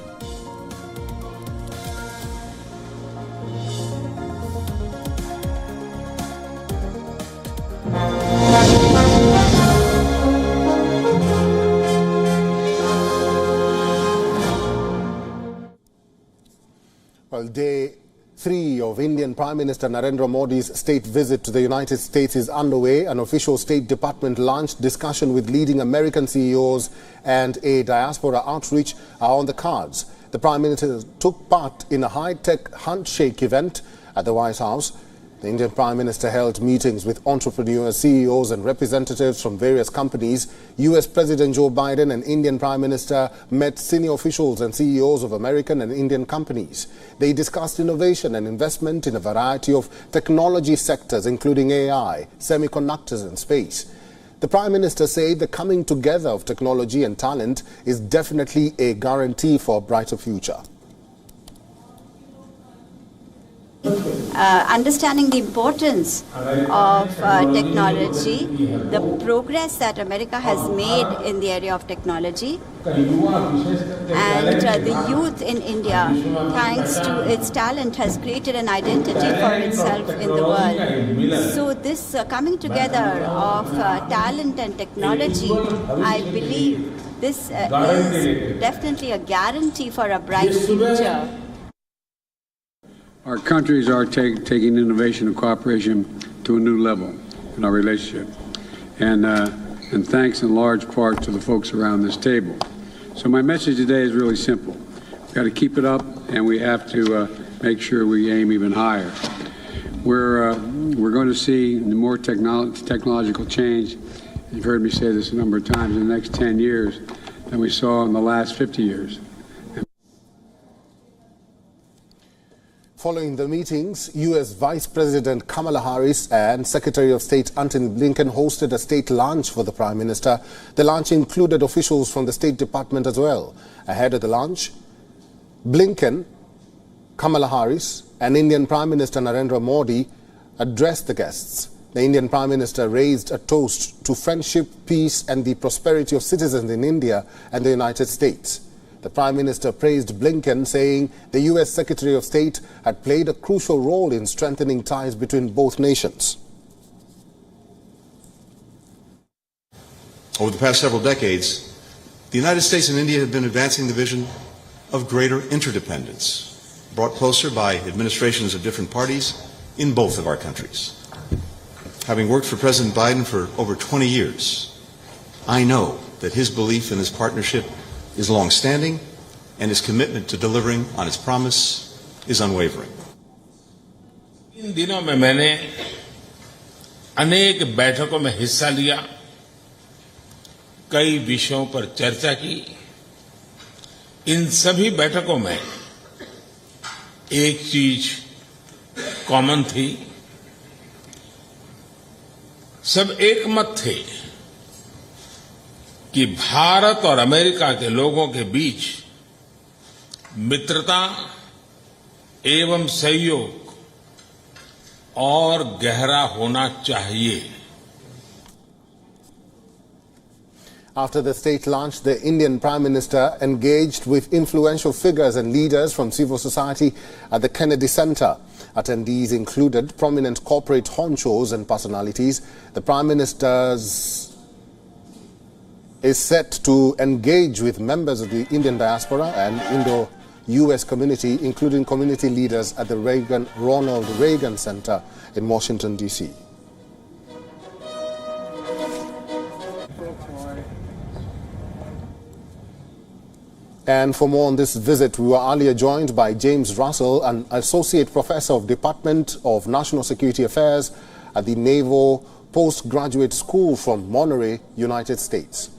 Well, Day 3 of Indian Prime Minister Narendra Modi's state visit to the United States is underway. An official State Department launched discussion with leading American CEOs and a diaspora outreach are on the cards. The Prime Minister took part in a high-tech handshake event at the White House. The Indian Prime Minister held meetings with entrepreneurs, CEOs and representatives from various companies. U.S. President Joe Biden and Indian Prime Minister met senior officials and CEOs of American and Indian companies. They discussed innovation and investment in a variety of technology sectors, including AI, semiconductors and space. The Prime Minister said the coming together of technology and talent is definitely a guarantee for a brighter future. understanding the importance of technology, the progress that America has made in the area of technology, and the youth in India, thanks to its talent, has created an identity for itself in the world. So this coming together of talent and technology, I believe this is definitely a guarantee for a bright future. Our countries are taking innovation and cooperation to a new level in our relationship. And thanks in large part to the folks around this table. So my message today is really simple. We've got to keep it up, and we have to make sure we aim even higher. We're going to see more technological change. You've heard me say this a number of times in the next 10 years than we saw in the last 50 years. Following the meetings, U.S. Vice President Kamala Harris and Secretary of State Antony Blinken hosted a state lunch for the Prime Minister. The lunch included officials from the State Department as well. Ahead of the lunch, Blinken, Kamala Harris and Indian Prime Minister Narendra Modi addressed the guests. The Indian Prime Minister raised a toast to friendship, peace and the prosperity of citizens in India and the United States. The Prime Minister praised Blinken, saying the U.S. Secretary of State had played a crucial role in strengthening ties between both nations. Over the past several decades, the United States and India have been advancing the vision of greater interdependence, brought closer by administrations of different parties in both of our countries. Having worked for President Biden for over 20 years, I know that his belief in this partnership is long-standing, and his commitment to delivering on its promise is unwavering. इन दिनों में मैंने अनेक बैठकों में हिस्सा लिया, कई विषयों पर चर्चा की। इन सभी बैठकों में एक चीज कॉमन थी, सब एकमत थे कि भारत और अमेरिका के लोगों के बीच मित्रता एवं सहयोग और गहरा होना चाहिए। After the state lunch, the Indian Prime Minister engaged with influential figures and leaders from civil society at the Kennedy Center. Attendees included prominent corporate honchos and personalities. The Prime Minister is set to engage with members of the Indian diaspora and Indo-U.S. community, including community leaders at the Ronald Reagan Center in Washington, D.C. And for more on this visit, we were earlier joined by James Russell, an Associate Professor of Department of National Security Affairs at the Naval Postgraduate School from Monterey, United States.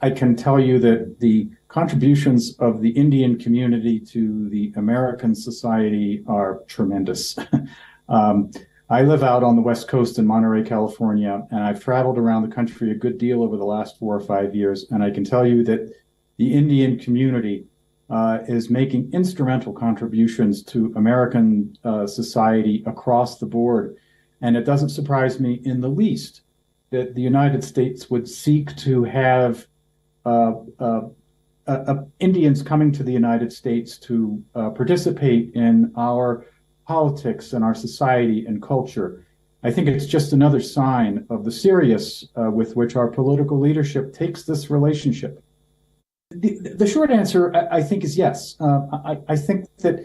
I can tell you that the contributions of the Indian community to the American society are tremendous. I live out on the West Coast in Monterey, California, and I've traveled around the country a good deal over the last 4 or 5 years. And I can tell you that the Indian community is making instrumental contributions to American society across the board. And it doesn't surprise me in the least that the United States would seek to have Indians coming to the United States to participate in our politics and our society and culture. I think it's just another sign of the seriousness with which our political leadership takes this relationship. The short answer, I think, is yes. I think that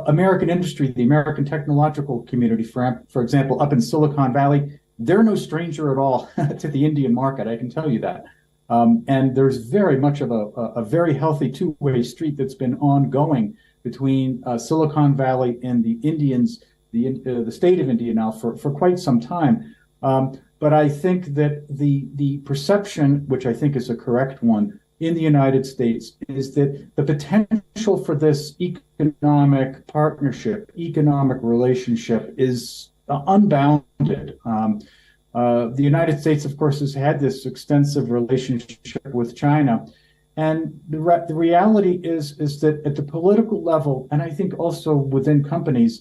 American industry, the American technological community, for example, up in Silicon Valley, they're no stranger at all to the Indian market, I can tell you that. And there's very much of a very healthy two-way street that's been ongoing between Silicon Valley and the Indians, the state of India now for quite some time. But I think that the perception, which I think is a correct one, in the United States is that the potential for this economic partnership, economic relationship is unbounded. The United States, of course, has had this extensive relationship with China. And the reality is that at the political level, and I think also within companies,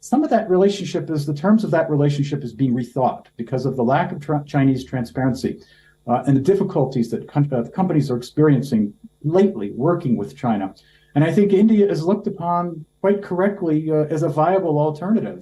some of that relationship is, the terms of that relationship is being rethought because of the lack of Chinese transparency and the difficulties that companies are experiencing lately working with China. And I think India is looked upon quite correctly as a viable alternative.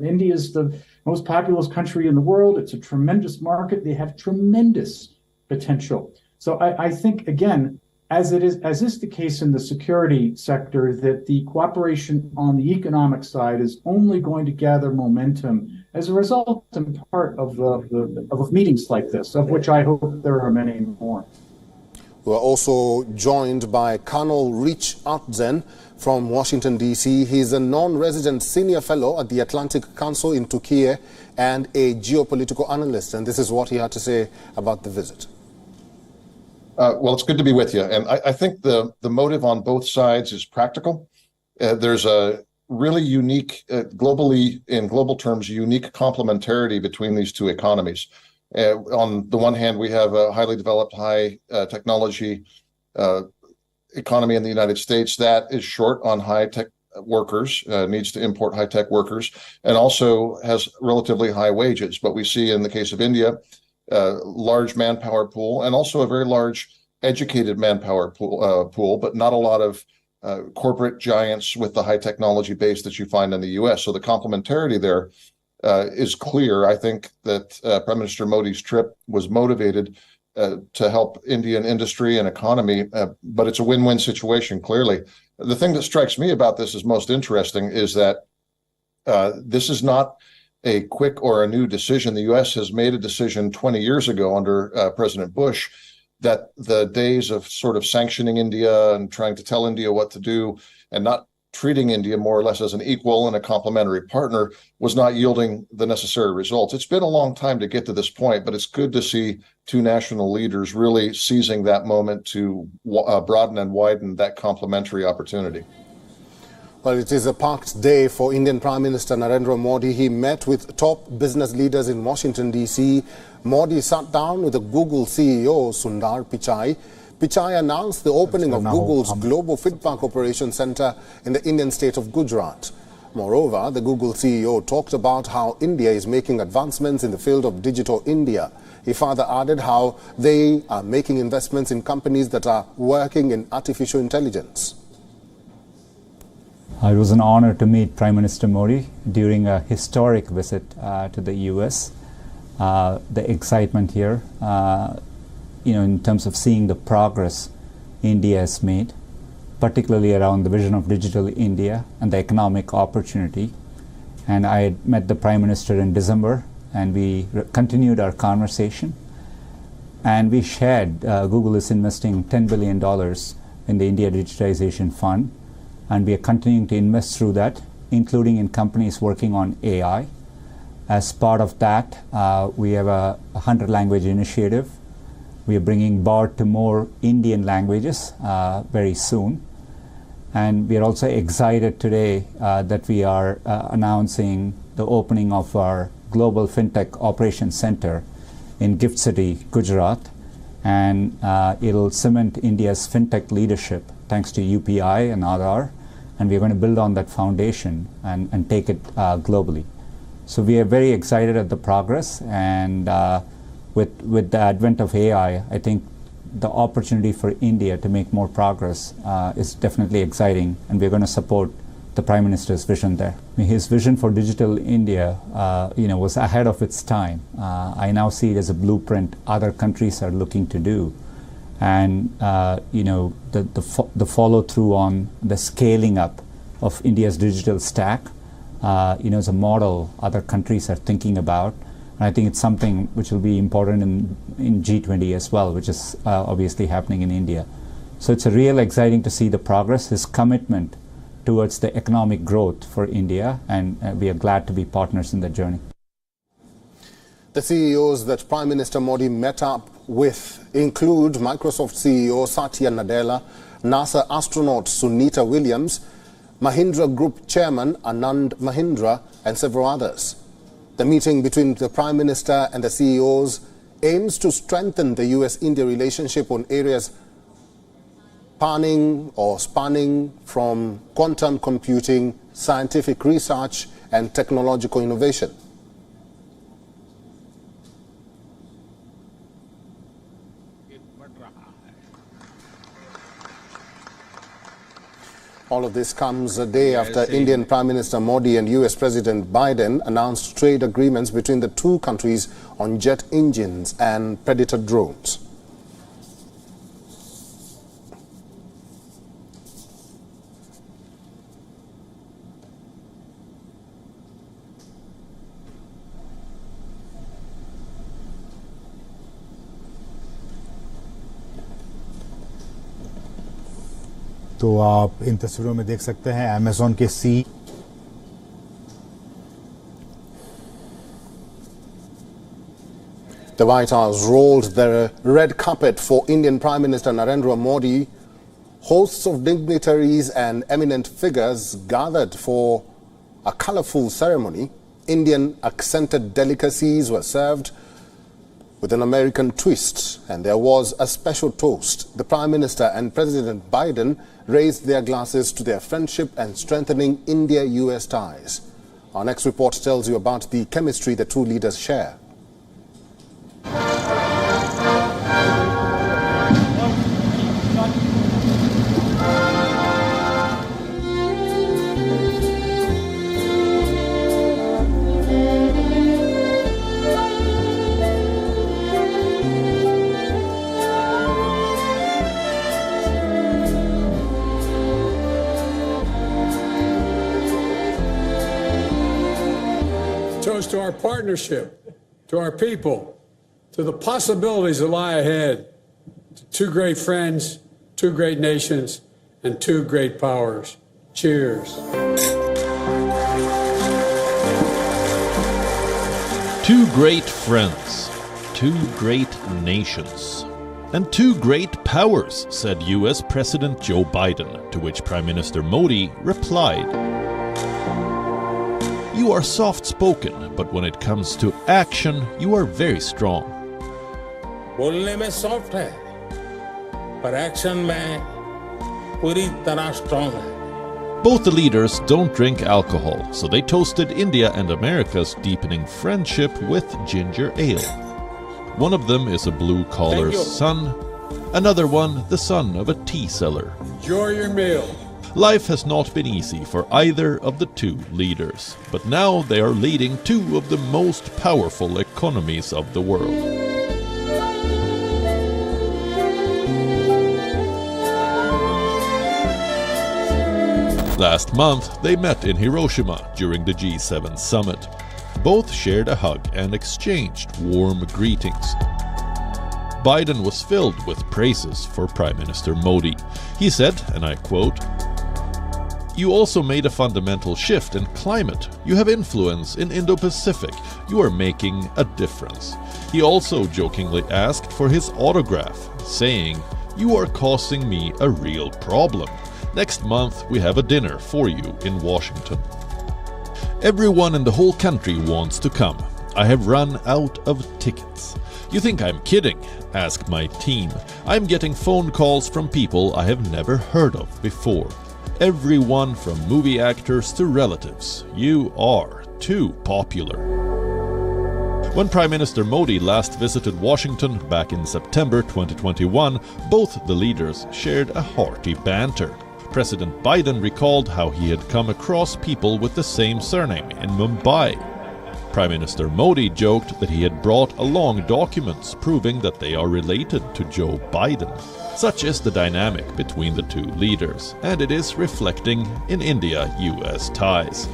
India is the most populous country in the world. It's a tremendous market. They have tremendous potential. So I think, again, as is the case in the security sector, that the cooperation on the economic side is only going to gather momentum as a result, in part, of meetings like this, of which I hope there are many more. We're also joined by Colonel Rich Artzen from Washington, D.C. He's a non-resident senior fellow at the Atlantic Council in Turkey and a geopolitical analyst. And this is what he had to say about the visit. Well, it's good to be with you. And I think the motive on both sides is practical. There's a really unique, globally, in global terms, unique complementarity between these two economies. On the one hand, we have a highly developed, high technology economy in the United States that is short on high-tech workers, needs to import high-tech workers, and also has relatively high wages. But we see in the case of India, large manpower pool, and also a very large educated manpower pool, but not a lot of corporate giants with the high technology base that you find in the U.S. So the complementarity there is clear. I think that Prime Minister Modi's trip was motivated to help Indian industry and economy, but it's a win-win situation, clearly. The thing that strikes me about this as most interesting is that this is not a quick or a new decision. The U.S. has made a decision 20 years ago under President Bush that the days of sort of sanctioning India and trying to tell India what to do and not treating India more or less as an equal and a complementary partner was not yielding the necessary results. It's been a long time to get to this point, but it's good to see two national leaders really seizing that moment to broaden and widen that complementary opportunity. Well, it is a packed day for Indian Prime Minister Narendra Modi. He met with top business leaders in Washington, D.C. Modi sat down with the Google CEO, Sundar Pichai. Pichai announced the opening of Google's Global Feedback Operation Center in the Indian state of Gujarat. Moreover, the Google CEO talked about how India is making advancements in the field of digital India. He further added how they are making investments in companies that are working in artificial intelligence. It was an honor to meet Prime Minister Modi during a historic visit to the U.S. The excitement here, in terms of seeing the progress India has made, particularly around the vision of digital India and the economic opportunity. And I had met the Prime Minister in December, and we continued our conversation. And we shared Google is investing $10 billion in the India Digitization Fund. And we are continuing to invest through that, including in companies working on AI. As part of that, we have a 100-language initiative. We are bringing BART to more Indian languages very soon. And we are also excited today that we are announcing the opening of our Global FinTech Operations Center in Gift City, Gujarat. And it'll cement India's FinTech leadership thanks to UPI and Aadhaar, and we're going to build on that foundation and take it globally. So we are very excited at the progress, and with the advent of AI, I think the opportunity for India to make more progress is definitely exciting, and we're going to support the Prime Minister's vision there. His vision for digital India, was ahead of its time. I now see it as a blueprint other countries are looking to do. And the follow through on the scaling up of India's digital stack, is a model other countries are thinking about. And I think it's something which will be important in G20 as well, which is obviously happening in India. So it's a real exciting to see the progress, his commitment towards the economic growth for India, and we are glad to be partners in that journey. The CEOs that Prime Minister Modi met up with include Microsoft CEO Satya Nadella, NASA astronaut Sunita Williams, Mahindra Group Chairman Anand Mahindra, and several others. The meeting between the Prime Minister and the CEOs aims to strengthen the U.S.-India relationship on areas spanning from quantum computing, scientific research, and technological innovation. All of this comes a day after Indian Prime Minister Modi and U.S. President Biden announced trade agreements between the two countries on jet engines and Predator drones. तो आप इन तस्वीरों में देख सकते हैं Amazon के सी The White House rolled the red carpet for Indian Prime Minister Narendra Modi. Hosts of dignitaries and eminent figures gathered for a colorful ceremony. Indian accented delicacies were served with an American twist, and there was a special toast. The Prime Minister and President Biden raised their glasses to their friendship and strengthening India-US ties. Our next report tells you about the chemistry the two leaders share. Toast to our partnership, to our people, to the possibilities that lie ahead, to two great friends, two great nations, and two great powers. Cheers. Two great friends, two great nations, and two great powers, said U.S. President Joe Biden, to which Prime Minister Modi replied. You are soft-spoken, but when it comes to action, you are very strong. बोलने में soft है, पर action में पूरी तरह strong है. Both the leaders don't drink alcohol, so they toasted India and America's deepening friendship with ginger ale. One of them is a blue-collar's son, another one the son of a tea seller. Enjoy your meal. Life has not been easy for either of the two leaders, but now they are leading two of the most powerful economies of the world. Last month, they met in Hiroshima during the G7 summit. Both shared a hug and exchanged warm greetings. Biden was filled with praises for Prime Minister Modi. He said, and I quote, "You also made a fundamental shift in climate. You have influence in Indo-Pacific. You are making a difference." He also jokingly asked for his autograph, saying, "You are causing me a real problem. Next month we have a dinner for you in Washington." Everyone in the whole country wants to come. I have run out of tickets. You think I'm kidding? Ask my team. I'm getting phone calls from people I have never heard of before. Everyone from movie actors to relatives. You are too popular. When Prime Minister Modi last visited Washington back in September 2021, both the leaders shared a hearty banter. President Biden recalled how he had come across people with the same surname in Mumbai. Prime Minister Modi joked that he had brought along documents proving that they are related to Joe Biden. Such is the dynamic between the two leaders, and it is reflecting in India-US ties.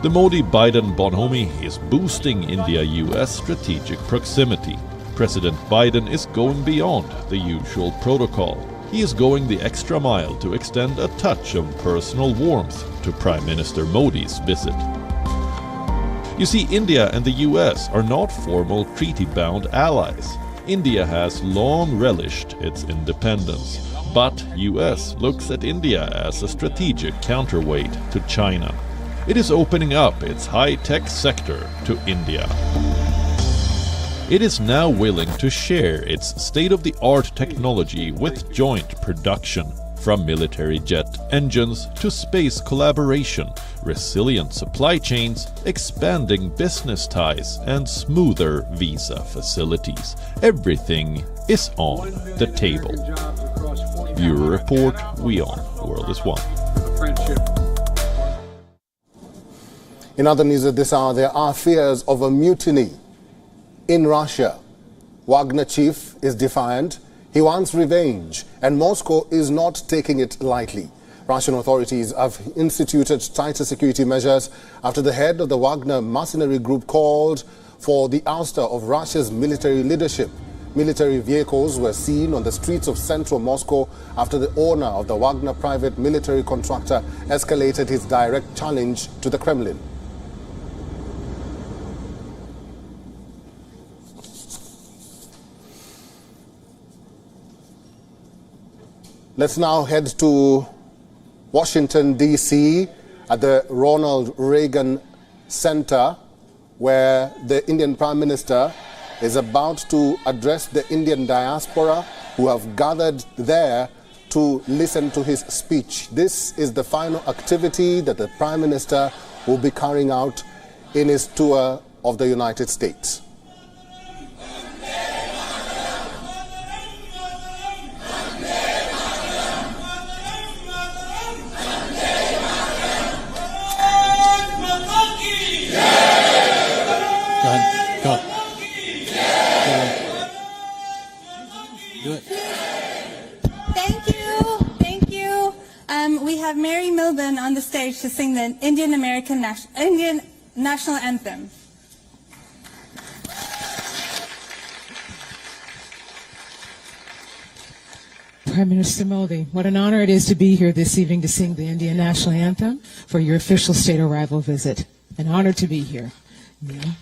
The Modi-Biden bonhomie is boosting India-US strategic proximity. President Biden is going beyond the usual protocol. He is going the extra mile to extend a touch of personal warmth to Prime Minister Modi's visit. You see, India and the US are not formal treaty-bound allies. India has long relished its independence, but US looks at India as a strategic counterweight to China. It is opening up its high-tech sector to India. it is now willing to share its state-of-the-art technology with joint production. From military jet engines to space collaboration, resilient supply chains, expanding business ties, and smoother visa facilities. Everything is on the table. Bureau Report, WION, World is One. In other news at this hour, there are fears of a mutiny in Russia. Wagner chief is defiant. He wants revenge, and Moscow is not taking it lightly. Russian authorities have instituted tighter security measures after the head of the Wagner mercenary group called for the ouster of Russia's military leadership. Military vehicles were seen on the streets of central Moscow after the owner of the Wagner private military contractor escalated his direct challenge to the Kremlin. Let's now head to Washington, D.C. at the Ronald Reagan Center, where the Indian Prime Minister is about to address the Indian diaspora who have gathered there to listen to his speech. This is the final activity that the Prime Minister will be carrying out in his tour of the United States. We have Mary Milburn on the stage to sing the Indian National Anthem. Prime Minister Modi, what an honor it is to be here this evening to sing the Indian National Anthem for your official state arrival visit. An honor to be here. Yeah.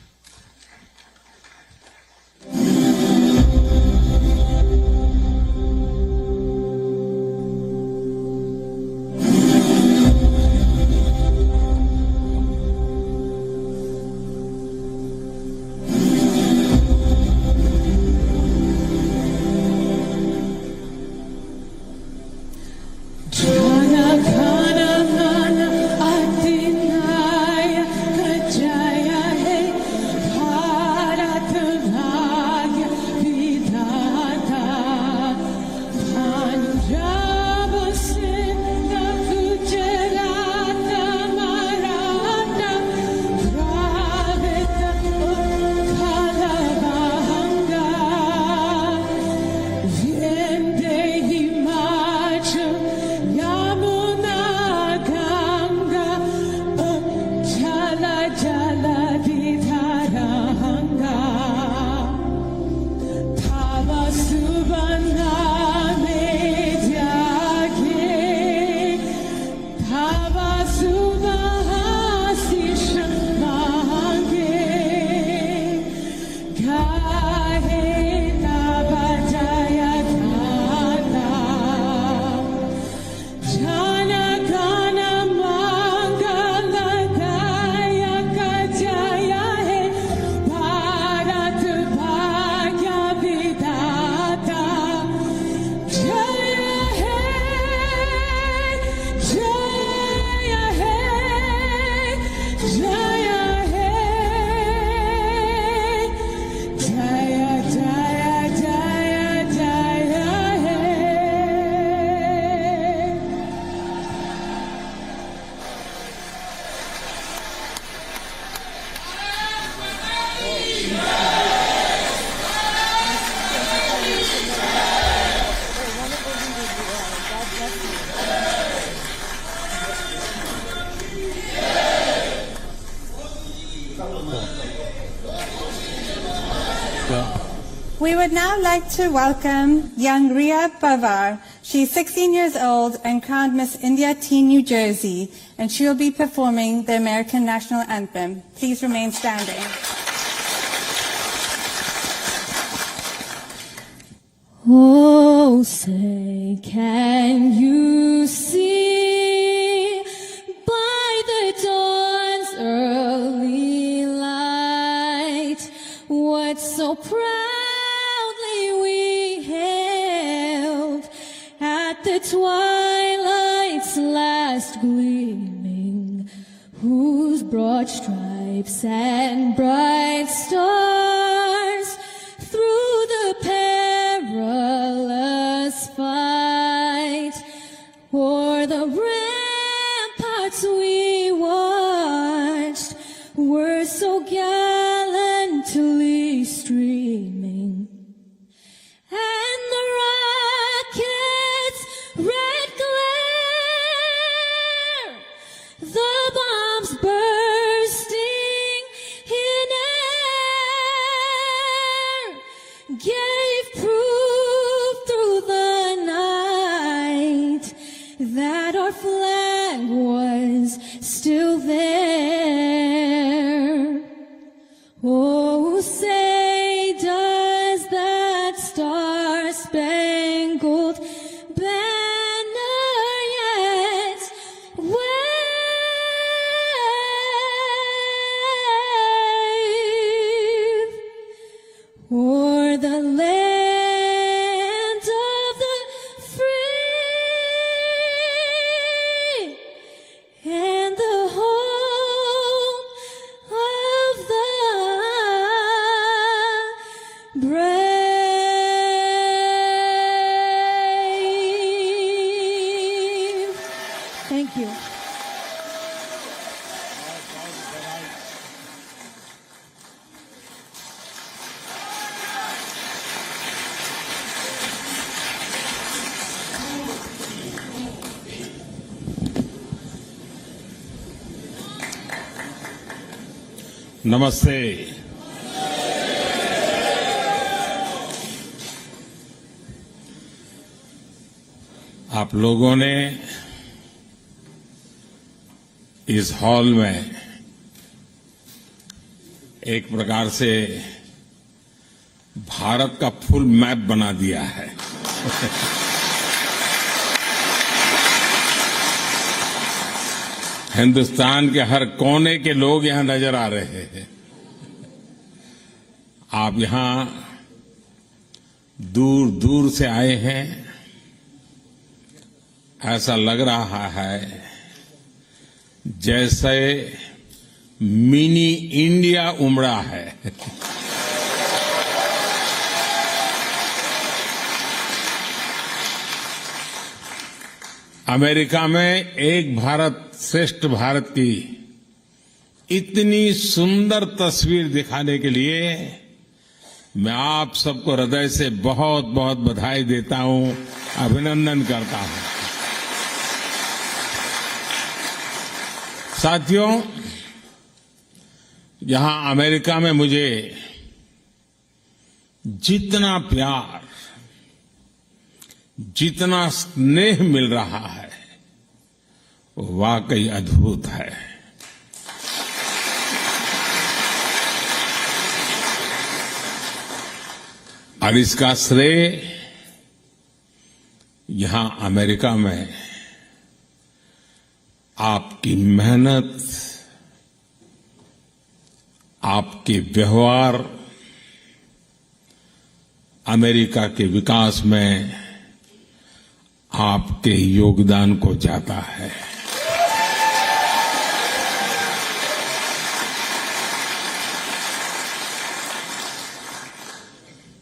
We would now like to welcome young Riya Pawar. She's 16 years old and crowned Miss India Teen New Jersey, and she will be performing the American National Anthem. Please remain standing. Oh, say, can you see by the dawn's early light what so proud twilight's last gleaming, whose broad stripes and bright stars through the perilous fight o'er the ramparts we watched were so gallantly streaming, and the rocket's red glare, the bombs bursting in air, gave proof through the night that our flag was still there. Oh, say does that star-spangled banner yet wave o'er the land of the free and the home of the brave. Thank you. नमस्ते। आप लोगों ने इस hall में एक प्रकार से भारत का फुल मैप बना दिया है। हिंदुस्तान के हर कोने के लोग यहां नजर आ रहे हैं। आप यहां दूर दूर से आए हैं। ऐसा लग रहा है जैसे मिनी इंडिया उमड़ा है। अमेरिका में एक भारत श्रेष्ठ भारत की इतनी सुंदर तस्वीर दिखाने के लिए मैं आप सबको हृदय से बहुत बहुत बधाई देता हूं, अभिनंदन करता हूं। साथियों, यहां अमेरिका में मुझे जितना प्यार, जितना स्नेह मिल रहा है वो वाकई अद्भुत है। और इसका श्रेय यहां अमेरिका में आपकी मेहनत, आपके व्यवहार, अमेरिका के विकास में आपके योगदान को जाता है।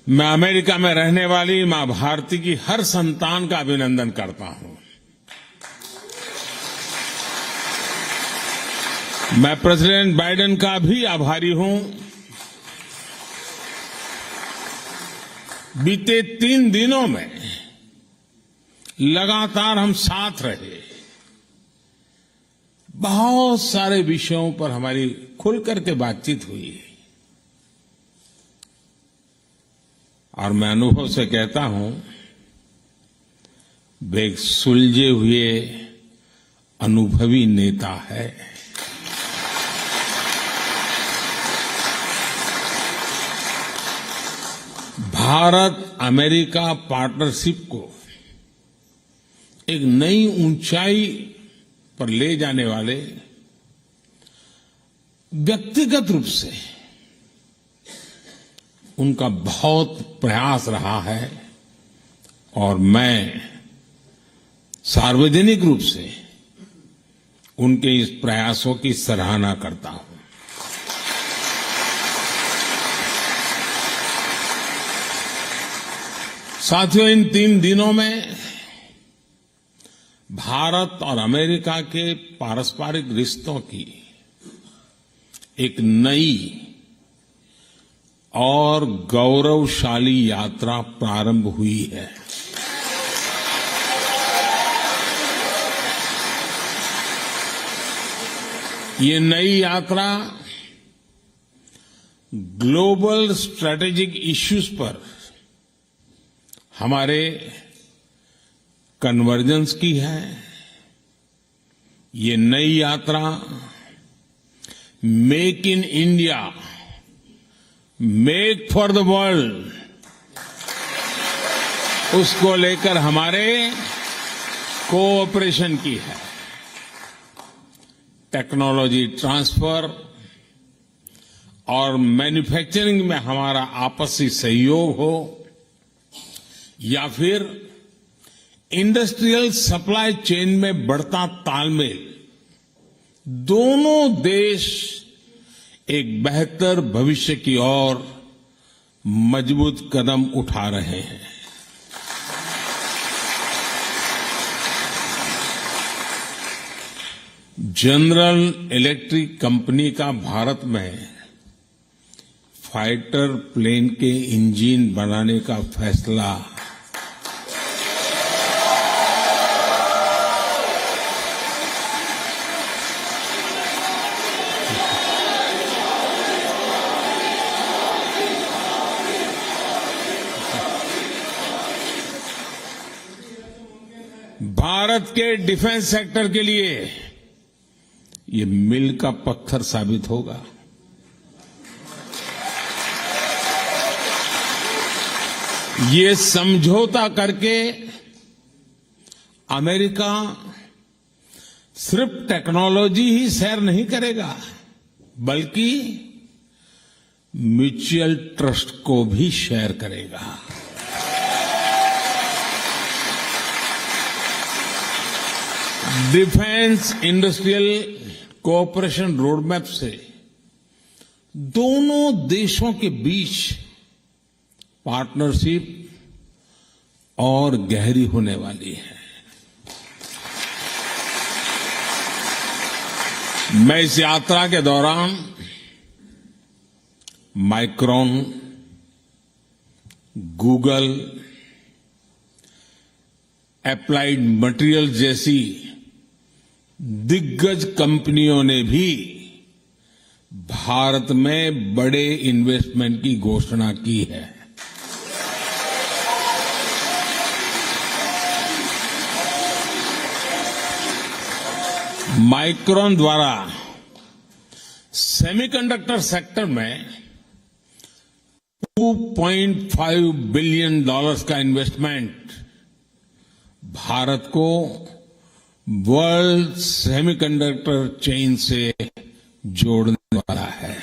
मैं अमेरिका में रहने वाली मां भारती की हर संतान का अभिनंदन करता हूं। मैं प्रेसिडेंट बाइडेन का भी आभारी हूं। बीते 3 दिनों में लगातार हम साथ रहे। बहुत सारे विषयों पर हमारी खुल करके बातचीत हुई और मैं अनुभव से कहता हूं, वे एक सुलझे हुए अनुभवी नेता है। भारत अमेरिका पार्टनरशिप को एक नई ऊंचाई पर ले जाने वाले व्यक्तिगत रूप से उनका बहुत प्रयास रहा है और मैं सार्वजनिक रूप से उनके इस प्रयासों की सराहना करता हूं। साथियों, इन 3 दिनों में भारत और अमेरिका के पारस्परिक रिश्तों की एक नई और गौरवशाली यात्रा प्रारंभ हुई है। ये नई यात्रा ग्लोबल स्ट्रैटेजिक इश्यूज पर हमारे कन्वर्जेंस की है। ये नई यात्रा make in India, make for the world, उसको लेकर हमारे कोऑपरेशन की है। टेक्नोलॉजी ट्रांसफर और मैन्युफैक्चरिंग में हमारा आपसी सहयोग हो या फिर इंडस्ट्रियल सप्लाई चेन में बढ़ता तालमेल, दोनों देश एक बेहतर भविष्य की ओर मजबूत कदम उठा रहे हैं। जनरल इलेक्ट्रिक कंपनी का भारत में फाइटर प्लेन के इंजन बनाने का फैसला भारत के डिफेंस सेक्टर के लिए ये मील का पत्थर साबित होगा। ये समझौता करके अमेरिका सिर्फ टेक्नोलॉजी ही शेयर नहीं करेगा, बल्कि म्यूचुअल ट्रस्ट को भी शेयर करेगा। डिफेंस इंडस्ट्रियल कोऑपरेशन रोडमैप से दोनों देशों के बीच पार्टनरशिप और गहरी होने वाली है। मैं इस यात्रा के दौरान माइक्रॉन, गूगल, एप्लाइड मटेरियल जैसी दिग्गज कंपनियों ने भी भारत में बड़े इन्वेस्टमेंट की घोषणा की है। माइक्रॉन द्वारा सेमीकंडक्टर सेक्टर में $2.5 बिलियन का इन्वेस्टमेंट भारत को वर्ल्ड सेमीकंडक्टर चेन से जोड़ने वाला है।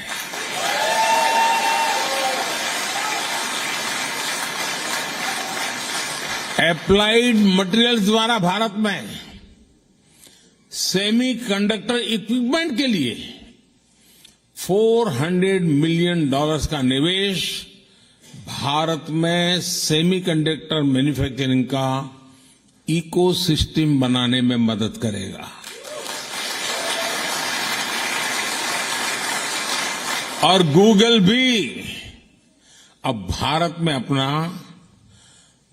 एप्लाइड मटेरियल्स द्वारा भारत में सेमीकंडक्टर इक्विपमेंट के लिए $400 मिलियन का निवेश भारत में सेमीकंडक्टर मैन्युफैक्चरिंग का इकोसिस्टम बनाने में मदद करेगा। और गूगल भी अब भारत में अपना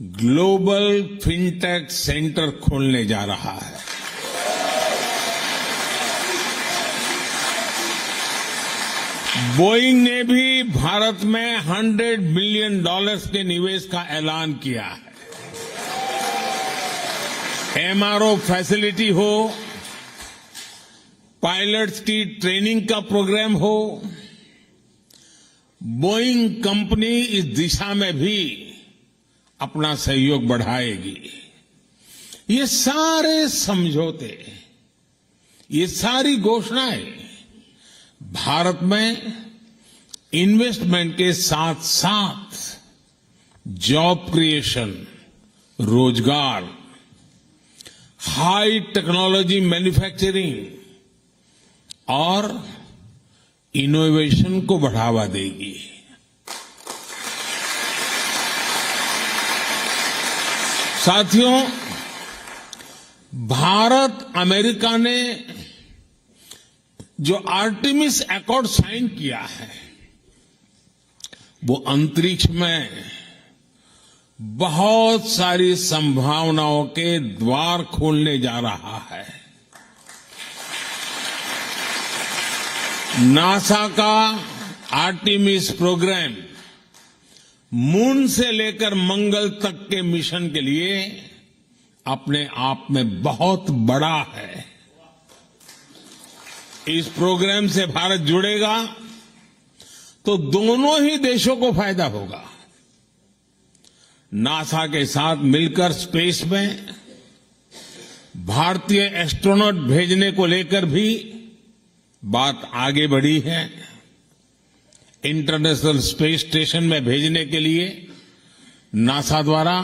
ग्लोबल फिनटेक सेंटर खोलने जा रहा है। बोइंग ने भी भारत में $100 मिलियन के निवेश का ऐलान किया है। एमआरओ फैसिलिटी हो, पायलट्स की ट्रेनिंग का प्रोग्राम हो, बोइंग कंपनी इस दिशा में भी अपना सहयोग बढ़ाएगी। ये सारे समझौते, ये सारी घोषणाएं भारत में इन्वेस्टमेंट के साथ साथ जॉब क्रिएशन, रोजगार, हाई टेक्नोलॉजी मैन्युफैक्चरिंग और इनोवेशन को बढ़ावा देगी। साथियों, भारत अमेरिका ने जो आर्टेमिस अकॉर्ड साइन किया है, वो अंतरिक्ष में बहुत सारी संभावनाओं के द्वार खोलने जा रहा है। नासा का आर्टेमिस प्रोग्राम मून से लेकर मंगल तक के मिशन के लिए अपने आप में बहुत बड़ा है। इस प्रोग्राम से भारत जुड़ेगा तो दोनों ही देशों को फायदा होगा। नासा के साथ मिलकर स्पेस में भारतीय एस्ट्रोनॉट भेजने को लेकर भी बात आगे बढ़ी है। इंटरनेशनल स्पेस स्टेशन में भेजने के लिए नासा द्वारा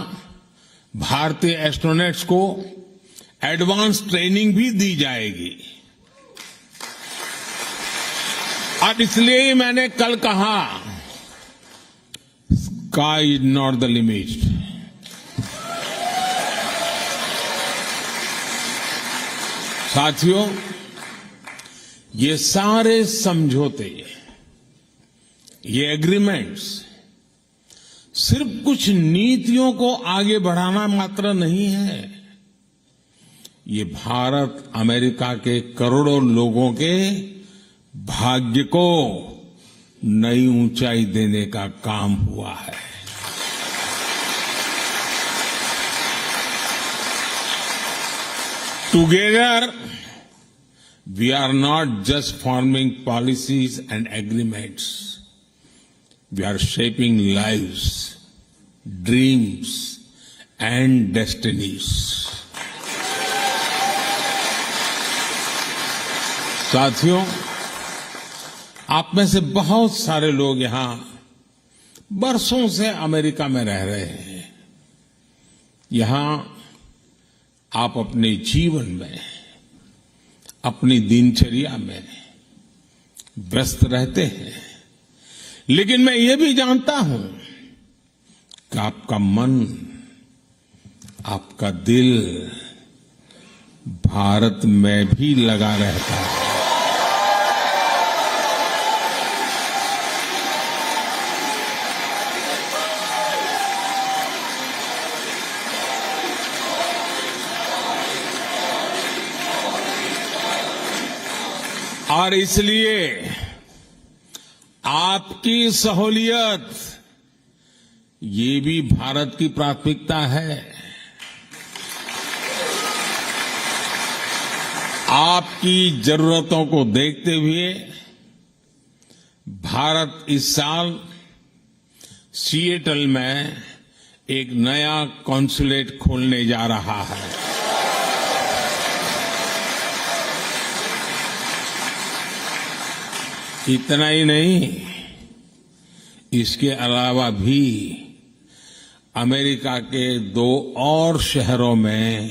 भारतीय एस्ट्रोनॉट्स को एडवांस ट्रेनिंग भी दी जाएगी। और इसलिए ही मैंने कल कहा, sky is not the limit. साथियों, ये सारे समझौते, ये एग्रीमेंट्स सिर्फ कुछ नीतियों को आगे बढ़ाना मात्र नहीं है। ये भारत अमेरिका के करोड़ों लोगों के भाग्य को नई ऊंचाई देने का काम हुआ है। Together we are not just forming policies and agreements. We are shaping lives, dreams, and destinies. साथियों, आप में से बहुत सारे लोग यहां बरसों से अमेरिका में रह रहे हैं। यहां आप अपने जीवन में, अपनी दिनचर्या में व्यस्त रहते हैं, लेकिन मैं ये भी जानता हूं कि आपका मन, आपका दिल भारत में भी लगा रहता है। और इसलिए आपकी सहूलियत ये भी भारत की प्राथमिकता है। आपकी जरूरतों को देखते हुए भारत इस साल सिएटल में एक नया कॉन्सुलेट खोलने जा रहा है। इतना ही नहीं, इसके अलावा भी अमेरिका के 2 और शहरों में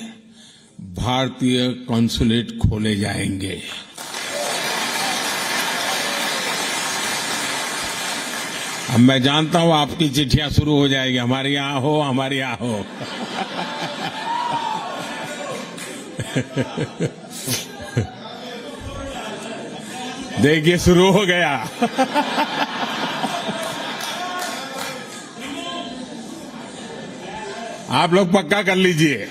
भारतीय कॉन्सुलेट खोले जाएंगे। अब मैं जानता हूं आपकी चिट्ठियां शुरू हो जाएगी, हमारे यहां हो, हमारे यहां हो। देखिए, शुरू हो गया। आप लोग पक्का कर लीजिए।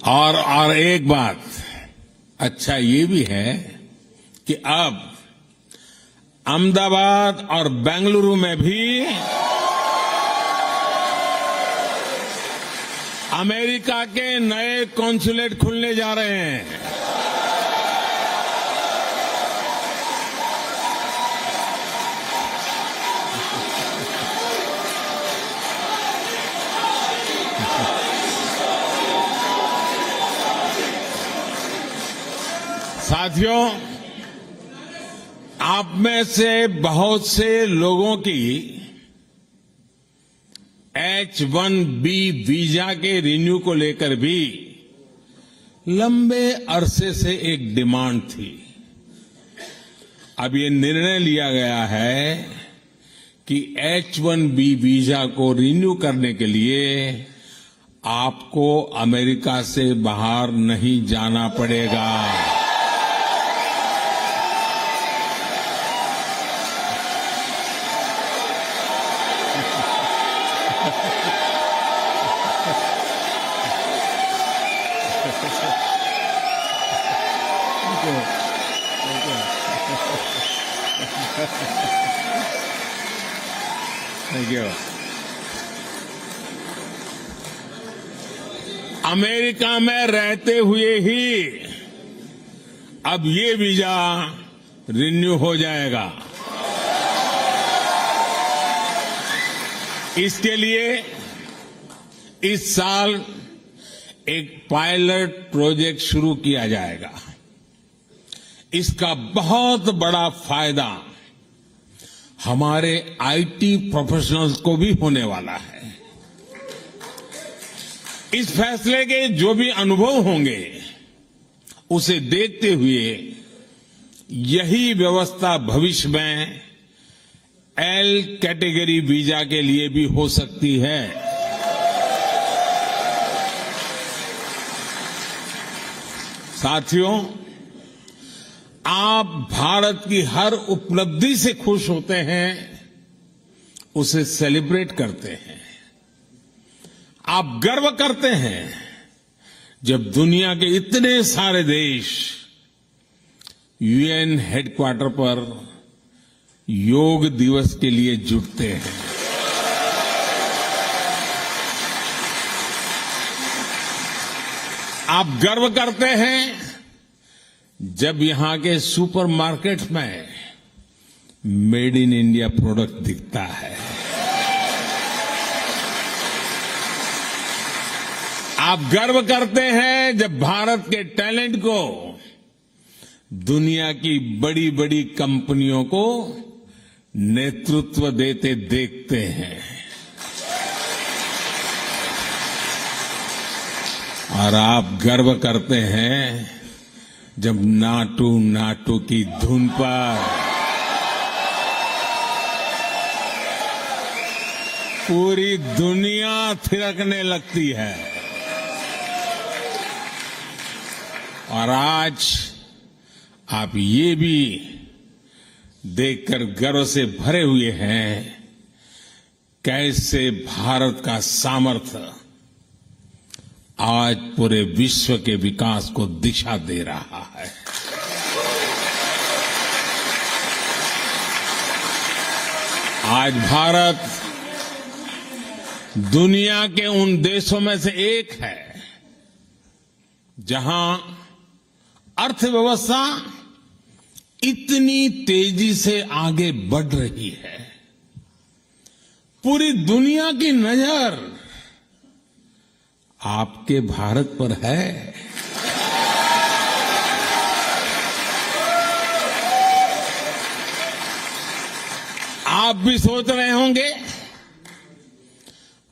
और एक बात अच्छा ये भी है कि अब अहमदाबाद और बेंगलुरु में भी अमेरिका के नए कॉन्सुलेट खुलने जा रहे हैं। साथियों, आप में से बहुत से लोगों की H-1B वीजा के रिन्यू को लेकर भी लंबे अरसे से एक डिमांड थी। अब ये निर्णय लिया गया है कि H-1B वीजा को रिन्यू करने के लिए आपको अमेरिका से बाहर नहीं जाना पड़ेगा। Thank you. अमेरिका में रहते हुए ही अब ये वीजा रिन्यू हो जाएगा। इसके लिए इस साल एक पायलट प्रोजेक्ट शुरू किया जाएगा। इसका बहुत बड़ा फायदा हमारे आईटी प्रोफेशनल्स को भी होने वाला है। इस फैसले के जो भी अनुभव होंगे उसे देखते हुए यही व्यवस्था भविष्य में एल कैटेगरी वीजा के लिए भी हो सकती है। साथियों, आप भारत की हर उपलब्धि से खुश होते हैं, उसे सेलिब्रेट करते हैं। आप गर्व करते हैं जब दुनिया के इतने सारे देश यूएन हेडक्वार्टर पर योग दिवस के लिए जुटते हैं। आप गर्व करते हैं जब यहां के सुपरमार्केट्स में मेड इन इंडिया प्रोडक्ट दिखता है। आप गर्व करते हैं जब भारत के टैलेंट को दुनिया की बड़ी बड़ी कंपनियों को नेतृत्व देते देखते हैं। और आप गर्व करते हैं जब नाटू नाटू की धुन पर पूरी दुनिया थिरकने लगती है। और आज आप ये भी देखकर गर्व से भरे हुए हैं कैसे भारत का सामर्थ्य आज पूरे विश्व के विकास को दिशा दे रहा है। आज भारत दुनिया के उन देशों में से एक है जहां अर्थव्यवस्था इतनी तेजी से आगे बढ़ रही है। पूरी दुनिया की नजर आपके भारत पर है। आप भी सोच रहे होंगे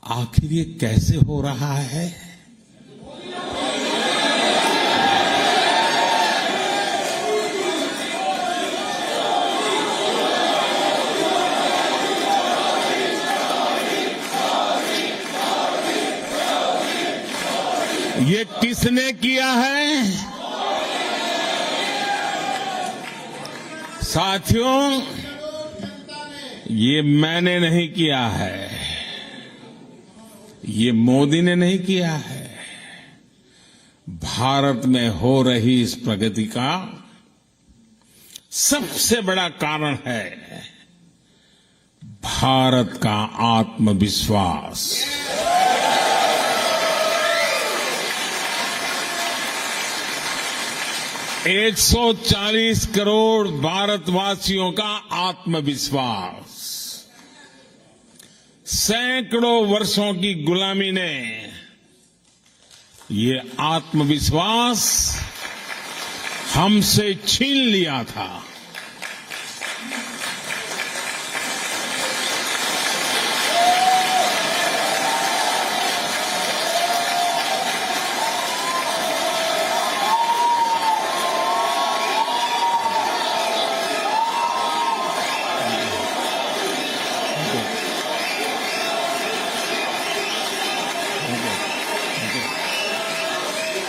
आखिर ये कैसे हो रहा है। ये किसने किया है? साथियों, ये मैंने नहीं किया है, ये मोदी ने नहीं किया है। भारत में हो रही इस प्रगति का सबसे बड़ा कारण है भारत का आत्मविश्वास। 140 करोड़ भारतवासियों का आत्मविश्वास, सैकड़ों वर्षों की गुलामी ने ये आत्मविश्वास हमसे छीन लिया था।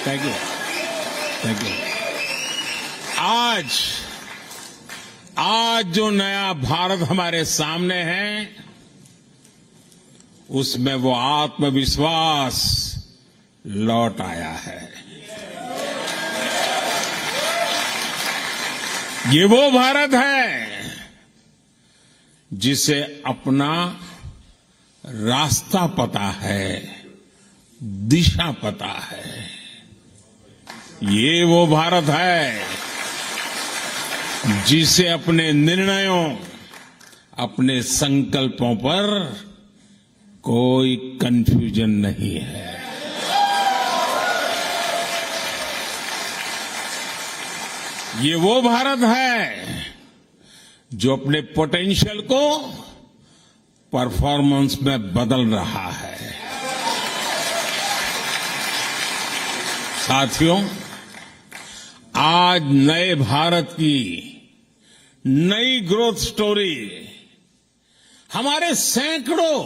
Thank you, thank you. आज जो नया भारत हमारे सामने है, उसमें वो आत्मविश्वास लौट आया है। ये वो भारत है जिसे अपना रास्ता पता है, दिशा पता है। ये वो भारत है जिसे अपने निर्णयों, अपने संकल्पों पर कोई कंफ्यूजन नहीं है। ये वो भारत है जो अपने पोटेंशियल को परफॉर्मेंस में बदल रहा है। साथियों, आज नए भारत की नई ग्रोथ स्टोरी हमारे सैकड़ों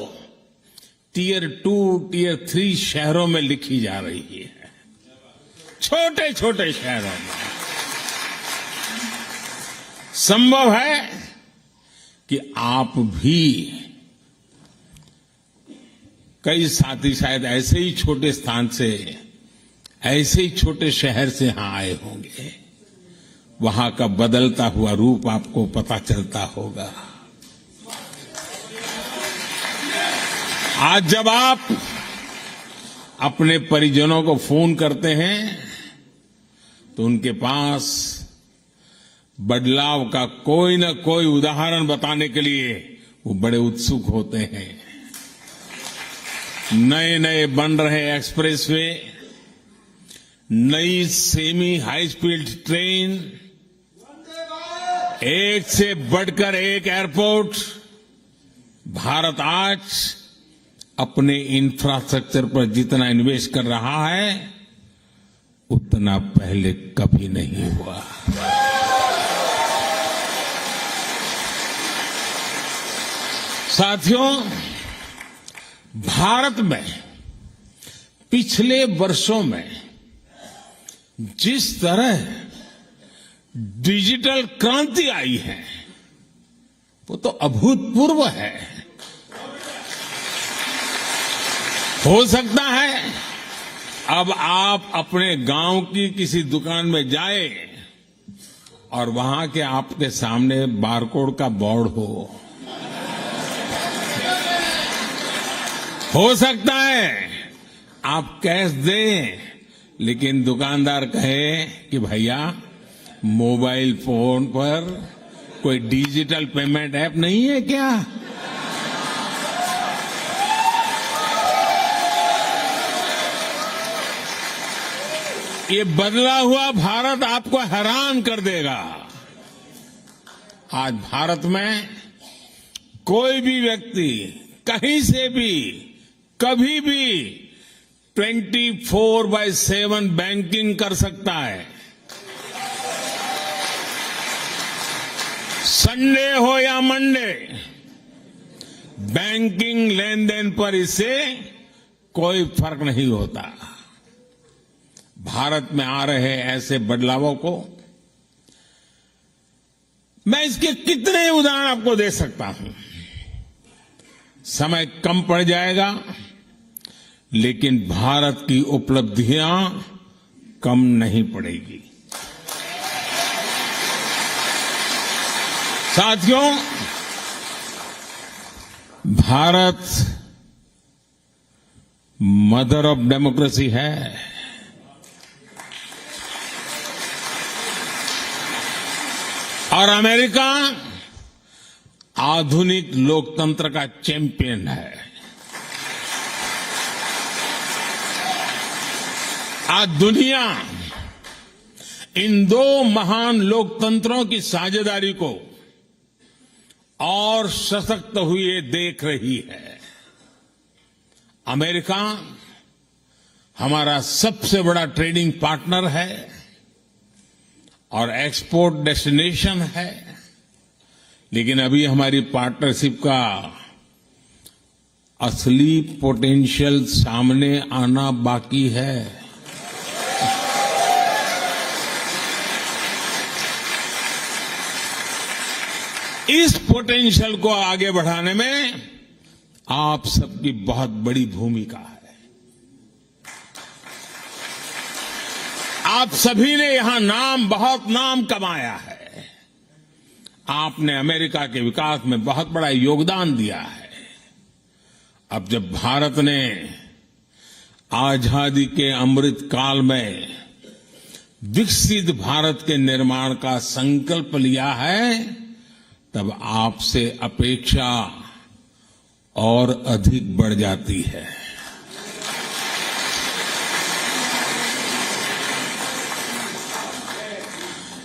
टियर 2, टियर 3 शहरों में लिखी जा रही है। छोटे छोटे शहरों में संभव है कि आप भी, कई साथी शायद ऐसे ही छोटे स्थान से, ऐसे ही छोटे शहर से यहां आए होंगे। वहां का बदलता हुआ रूप आपको पता चलता होगा। आज जब आप अपने परिजनों को फोन करते हैं तो उनके पास बदलाव का कोई न कोई उदाहरण बताने के लिए वो बड़े उत्सुक होते हैं। नए नए बन रहे एक्सप्रेसवे, नई सेमी हाई स्पीड ट्रेन, एक से बढ़कर एक एयरपोर्ट। भारत आज अपने इंफ्रास्ट्रक्चर पर जितना इन्वेस्ट कर रहा है, उतना पहले कभी नहीं हुआ। साथियों, भारत में पिछले वर्षों में जिस तरह डिजिटल क्रांति आई है, वो तो अभूतपूर्व है। हो सकता है अब आप अपने गांव की किसी दुकान में जाए और वहां के आपके सामने बारकोड का बोर्ड हो सकता है आप कैश दें, लेकिन दुकानदार कहे कि भैया मोबाइल फोन पर कोई डिजिटल पेमेंट ऐप नहीं है क्या? ये बदला हुआ भारत आपको हैरान कर देगा। आज भारत में कोई भी व्यक्ति कहीं से भी कभी भी 24/7 बैंकिंग कर सकता है। संडे हो या मंडे, बैंकिंग लेन देन पर इससे कोई फर्क नहीं होता। भारत में आ रहे ऐसे बदलावों को मैं इसके कितने उदाहरण आपको दे सकता हूं, समय कम पड़ जाएगा, लेकिन भारत की उपलब्धियां कम नहीं पड़ेगी। साथियों, भारत मदर ऑफ डेमोक्रेसी है। और अमेरिका आधुनिक लोकतंत्र का चैंपियन है। आज दुनिया इन दो महान लोकतंत्रों की साझेदारी को और सशक्त हुए देख रही है। अमेरिका हमारा सबसे बड़ा ट्रेडिंग पार्टनर है और एक्सपोर्ट डेस्टिनेशन है, लेकिन अभी हमारी पार्टनरशिप का असली पोटेंशियल सामने आना बाकी है। इस पोटेंशियल को आगे बढ़ाने में आप सबकी बहुत बड़ी भूमिका है। आप सभी ने यहां बहुत नाम कमाया है। आपने अमेरिका के विकास में बहुत बड़ा योगदान दिया है। अब जब भारत ने आजादी के अमृत काल में विकसित भारत के निर्माण का संकल्प लिया है, तब आपसे अपेक्षा और अधिक बढ़ जाती है।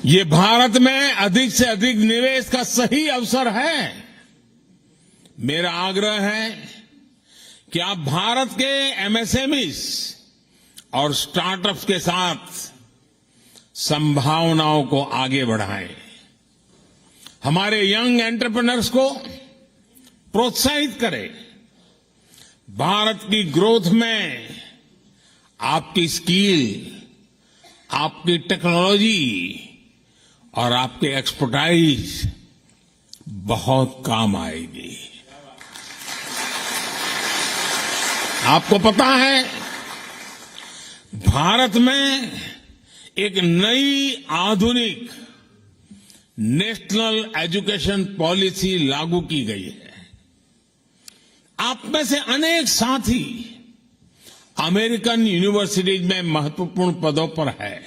ये भारत में अधिक से अधिक निवेश का सही अवसर है। मेरा आग्रह है कि आप भारत के एमएसएमईज और स्टार्टअप्स के साथ संभावनाओं को आगे बढ़ाएं। हमारे यंग एंटरप्रेन्योर्स को प्रोत्साहित करें। भारत की ग्रोथ में आपकी स्किल, आपकी टेक्नोलॉजी और आपके एक्सपर्टाइज बहुत काम आएगी। आपको पता है, भारत में एक नई आधुनिक नेशनल एजुकेशन पॉलिसी लागू की गई है। आप में से अनेक साथी अमेरिकन यूनिवर्सिटीज में महत्वपूर्ण पदों पर है।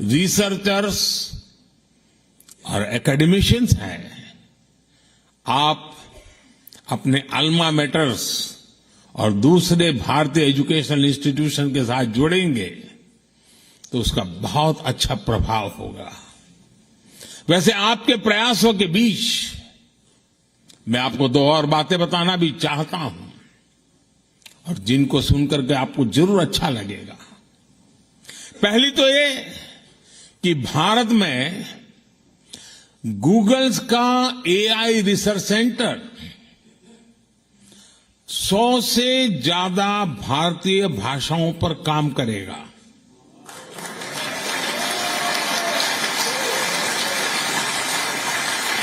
रिसर्चर्स और एकेडमिशियंस हैं। आप अपने अल्मा मैटर्स और दूसरे भारतीय एजुकेशनल इंस्टीट्यूशन के साथ जुड़ेंगे तो उसका बहुत अच्छा प्रभाव होगा। वैसे आपके प्रयासों के बीच मैं आपको दो और बातें बताना भी चाहता हूं, और जिनको सुनकर के आपको जरूर अच्छा लगेगा। पहली तो ये कि भारत में गूगल्स का एआई रिसर्च सेंटर 100 से ज्यादा भारतीय भाषाओं पर काम करेगा।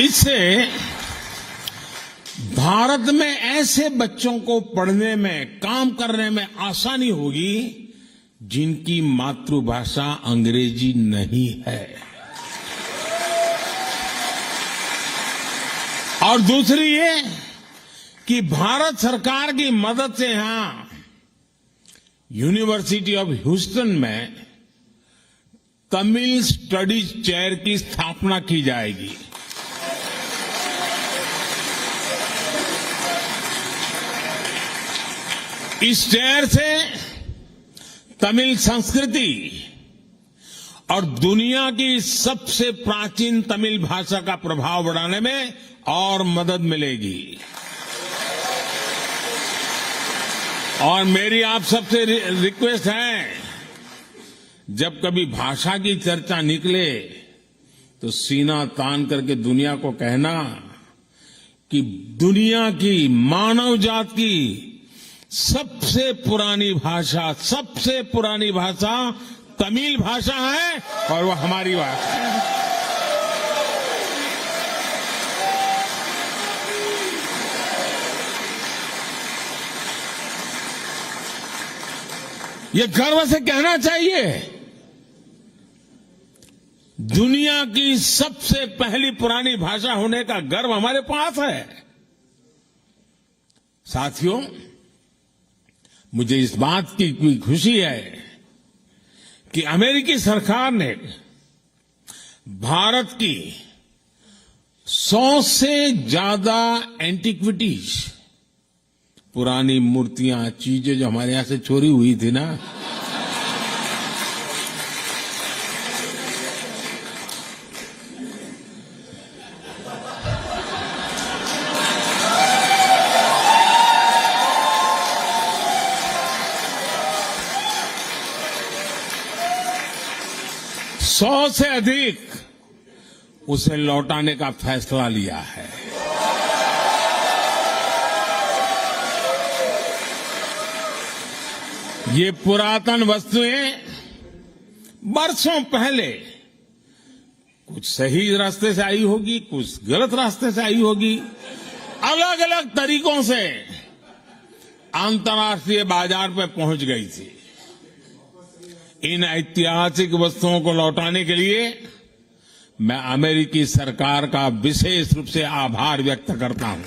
इससे भारत में ऐसे बच्चों को पढ़ने में, काम करने में आसानी होगी जिनकी मातृभाषा अंग्रेजी नहीं है। और दूसरी ये कि भारत सरकार की मदद से यहां यूनिवर्सिटी ऑफ ह्यूस्टन में तमिल स्टडीज चेयर की स्थापना की जाएगी। इस चेयर से तमिल संस्कृति और दुनिया की सबसे प्राचीन तमिल भाषा का प्रभाव बढ़ाने में और मदद मिलेगी। और मेरी आप सबसे रिक्वेस्ट है, जब कभी भाषा की चर्चा निकले तो सीना तान करके दुनिया को कहना कि दुनिया की, मानव जात की सबसे पुरानी भाषा तमिल भाषा है और वो हमारी भाषा है। ये गर्व से कहना चाहिए, दुनिया की सबसे पहली पुरानी भाषा होने का गर्व हमारे पास है। साथियों, मुझे इस बात की खुशी है कि अमेरिकी सरकार ने भारत की 100 से ज्यादा एंटिक्विटीज, पुरानी मूर्तियां, चीजें जो हमारे यहां से चोरी हुई थी ना, सौ से अधिक उसे लौटाने का फैसला लिया है। ये पुरातन वस्तुएं बरसों पहले कुछ सही रास्ते से आई होगी, कुछ गलत रास्ते से आई होगी, अलग अलग तरीकों से अंतर्राष्ट्रीय बाजार पे पहुंच गई थी। इन ऐतिहासिक वस्तुओं को लौटाने के लिए मैं अमेरिकी सरकार का विशेष रूप से आभार व्यक्त करता हूं।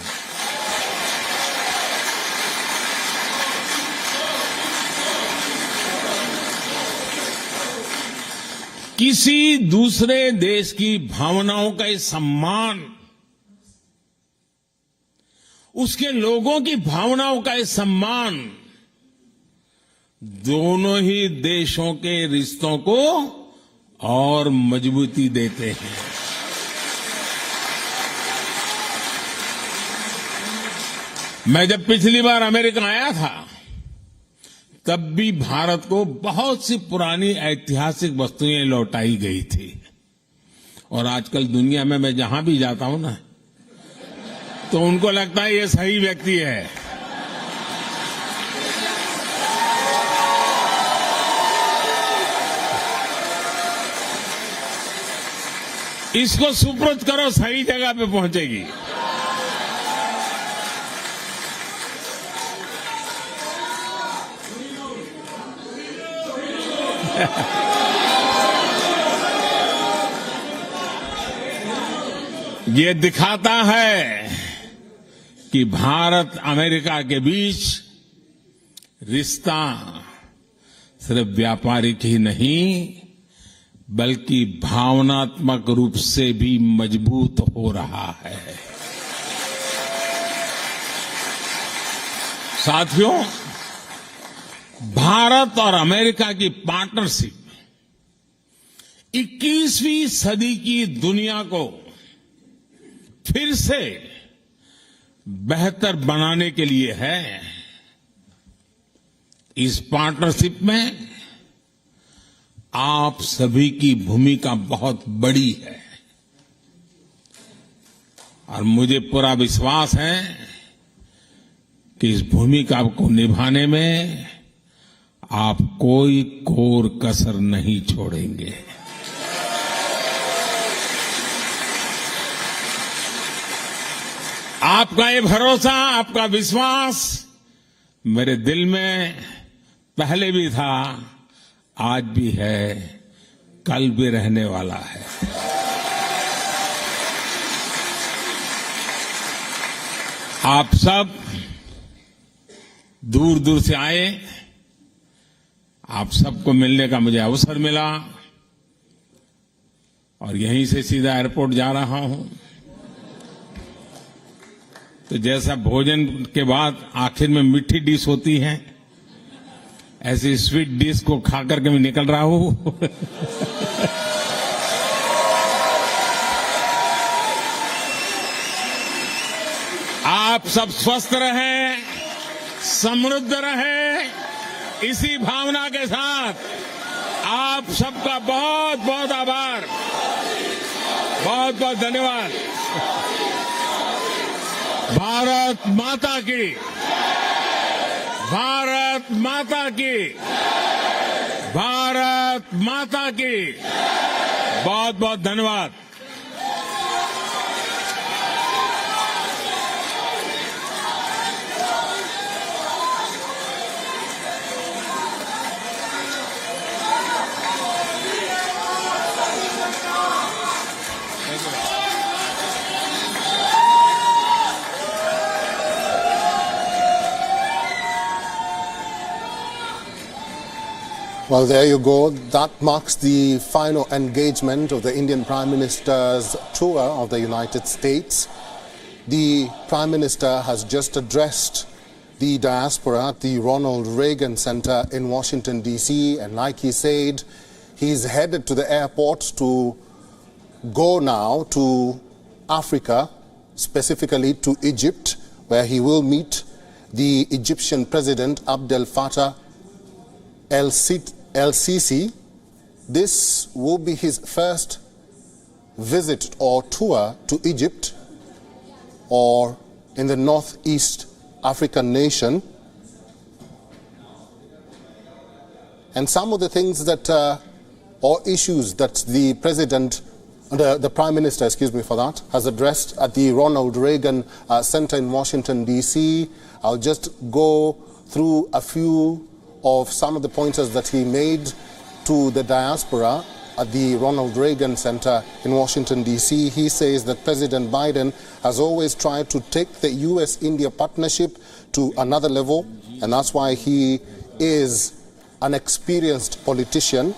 किसी दूसरे देश की भावनाओं का सम्मान, उसके लोगों की भावनाओं का सम्मान दोनों ही देशों के रिश्तों को और मजबूती देते हैं। मैं जब पिछली बार अमेरिका आया था तब भी भारत को बहुत सी पुरानी ऐतिहासिक वस्तुएं लौटाई गई थी। और आजकल दुनिया में मैं जहां भी जाता हूं ना, तो उनको लगता है ये सही व्यक्ति है। इसको सुपुर्द करो, सही जगह पे पहुंचेगी। ये दिखाता है कि भारत अमेरिका के बीच रिश्ता सिर्फ व्यापारिक ही नहीं बल्कि भावनात्मक रूप से भी मजबूत हो रहा है। साथियों, भारत और अमेरिका की पार्टनरशिप 21वीं सदी की दुनिया को फिर से बेहतर बनाने के लिए है। इस पार्टनरशिप में आप सभी की भूमिका बहुत बड़ी है और मुझे पूरा विश्वास है कि इस भूमिका को निभाने में आप कोई कोर कसर नहीं छोड़ेंगे। आपका ये भरोसा, आपका विश्वास मेरे दिल में पहले भी था, आज भी है, कल भी रहने वाला है। आप सब दूर दूर से आए, आप सबको मिलने का मुझे अवसर मिला और यहीं से सीधा एयरपोर्ट जा रहा हूं। तो जैसा भोजन के बाद आखिर में मीठी डिश होती है, ऐसी स्वीट डिश को खाकर के मैं निकल रहा हूं। आप सब स्वस्थ रहें, समृद्ध रहें, इसी भावना के साथ आप सबका बहुत बहुत आभार, बहुत बहुत धन्यवाद। भारत माता की, भारत माता की, भारत माता की, बहुत बहुत धन्यवाद। Well, there you go. That marks the final engagement of the Indian Prime Minister's tour of the United States. The Prime Minister has just addressed the diaspora at the Ronald Reagan Center in Washington, D.C. And like he said, he's headed to the airport to go now to Africa, specifically to Egypt, where he will meet the Egyptian President Abdel Fattah El-Sisi. This will be his first visit or tour to Egypt or in the northeast African nation. And some of the things that or issues that the president the Prime Minister, excuse me for that, has addressed at the Ronald Reagan Center in Washington, D.C. I'll just go through a few of some of the pointers that he made to the diaspora at the Ronald Reagan Center in Washington, D.C. He says that President Biden has always tried to take the U.S. India partnership to another level, and that's why he is an experienced politician.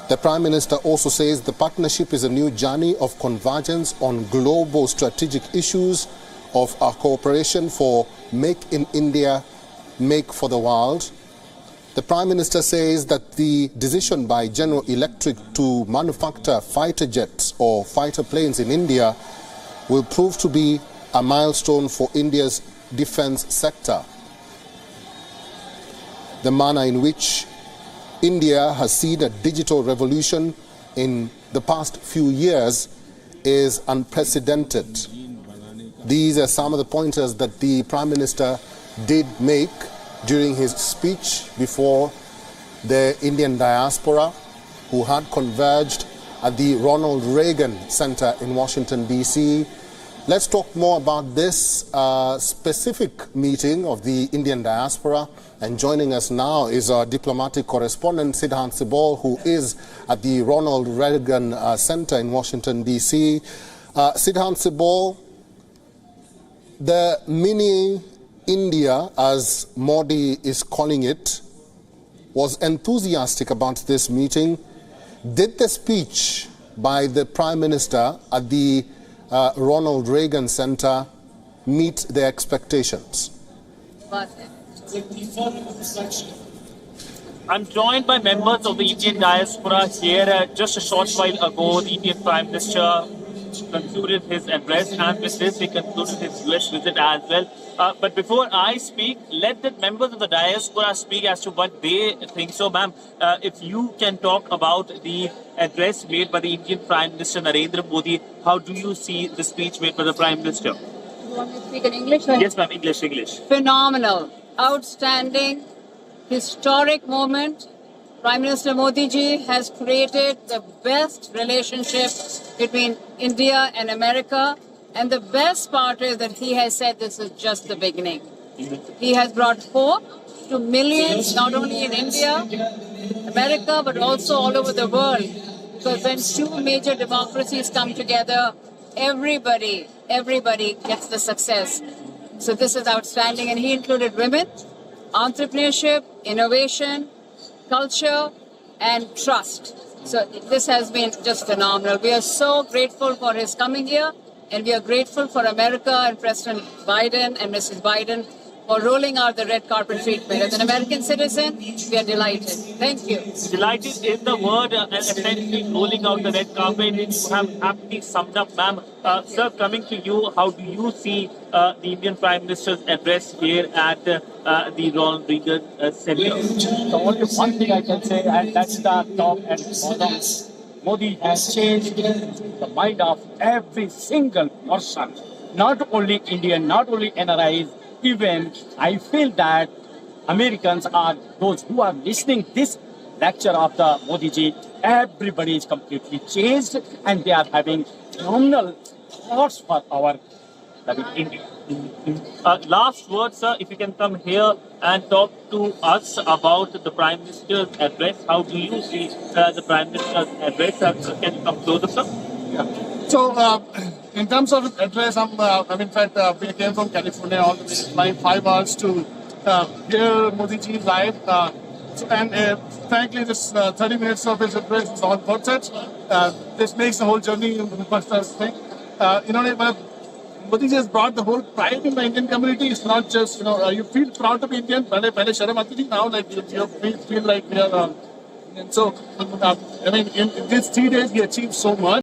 The Prime Minister also says the partnership is a new journey of convergence on global strategic issues of our cooperation for Make in India, Make for the World. The Prime Minister says that the decision by General Electric to manufacture fighter jets or fighter planes in India will prove to be a milestone for India's defense sector. The manner in which India has seen a digital revolution in the past few years is unprecedented. These are some of the pointers that the Prime Minister did make during his speech before the Indian diaspora, who had converged at the Ronald Reagan Center in Washington, D.C. Let's talk more about this specific meeting of the Indian diaspora. And joining us now is our diplomatic correspondent, Siddhant Sibol, who is at the Ronald Reagan Center in Washington, D.C. Siddhant Sibol, the mini India, as Modi is calling it, was enthusiastic about this meeting. Did the speech by the Prime Minister at the Ronald Reagan Center meet their expectations? I'm joined by members of the Indian diaspora here. Just a short while ago, the Indian Prime Minister concluded his address, and with this he concluded his U.S. visit as well. But before I speak, let the members of the diaspora speak as to what they think. So, ma'am, if you can talk about the address made by the Indian Prime Minister Narendra Modi, how do you see the speech made by the Prime Minister? You want me to speak in English? Yes, ma'am, English. Phenomenal, outstanding, historic moment. Prime Minister Modi ji has created the best relationship between India and America. And the best part is that he has said this is just the beginning. He has brought hope to millions, not only in India, America, but also all over the world. Because when two major democracies come together, everybody gets the success. So this is outstanding. And he included women, entrepreneurship, innovation, culture, and trust. So this has been just phenomenal. We are so grateful for his coming here. And we are grateful for America and President Biden and Mrs. Biden for rolling out the red carpet treatment. As an American citizen, we are delighted. Thank you. Delighted is the word, essentially rolling out the red carpet. You have aptly summed up, ma'am. Sir, coming to you, how do you see the Indian Prime Minister's address here at the Ronald Reagan Center? The only one thing I can say, and that's the top and bottom. Modi has changed the mind of every single person, not only Indian, not only NRIs, even I feel that Americans are those who are listening this lecture of the Modi ji, everybody is completely changed and they are having phenomenal thoughts for our loving India. Last word, sir, if you can come here and talk to us about the Prime Minister's address. How do you see the Prime Minister's address? Can you come closer, sir? Yeah. So, in terms of address, in fact, we came from California all the way, flying 5 hours to hear Modi ji live. Frankly, this 30 minutes of his address is all worth it. This makes the whole journey much thing. Modi ji has brought the whole pride in the Indian community. It's not just, you feel proud to be Indian. Now, like, you feel like we are. So, in these 3 days, he achieved so much.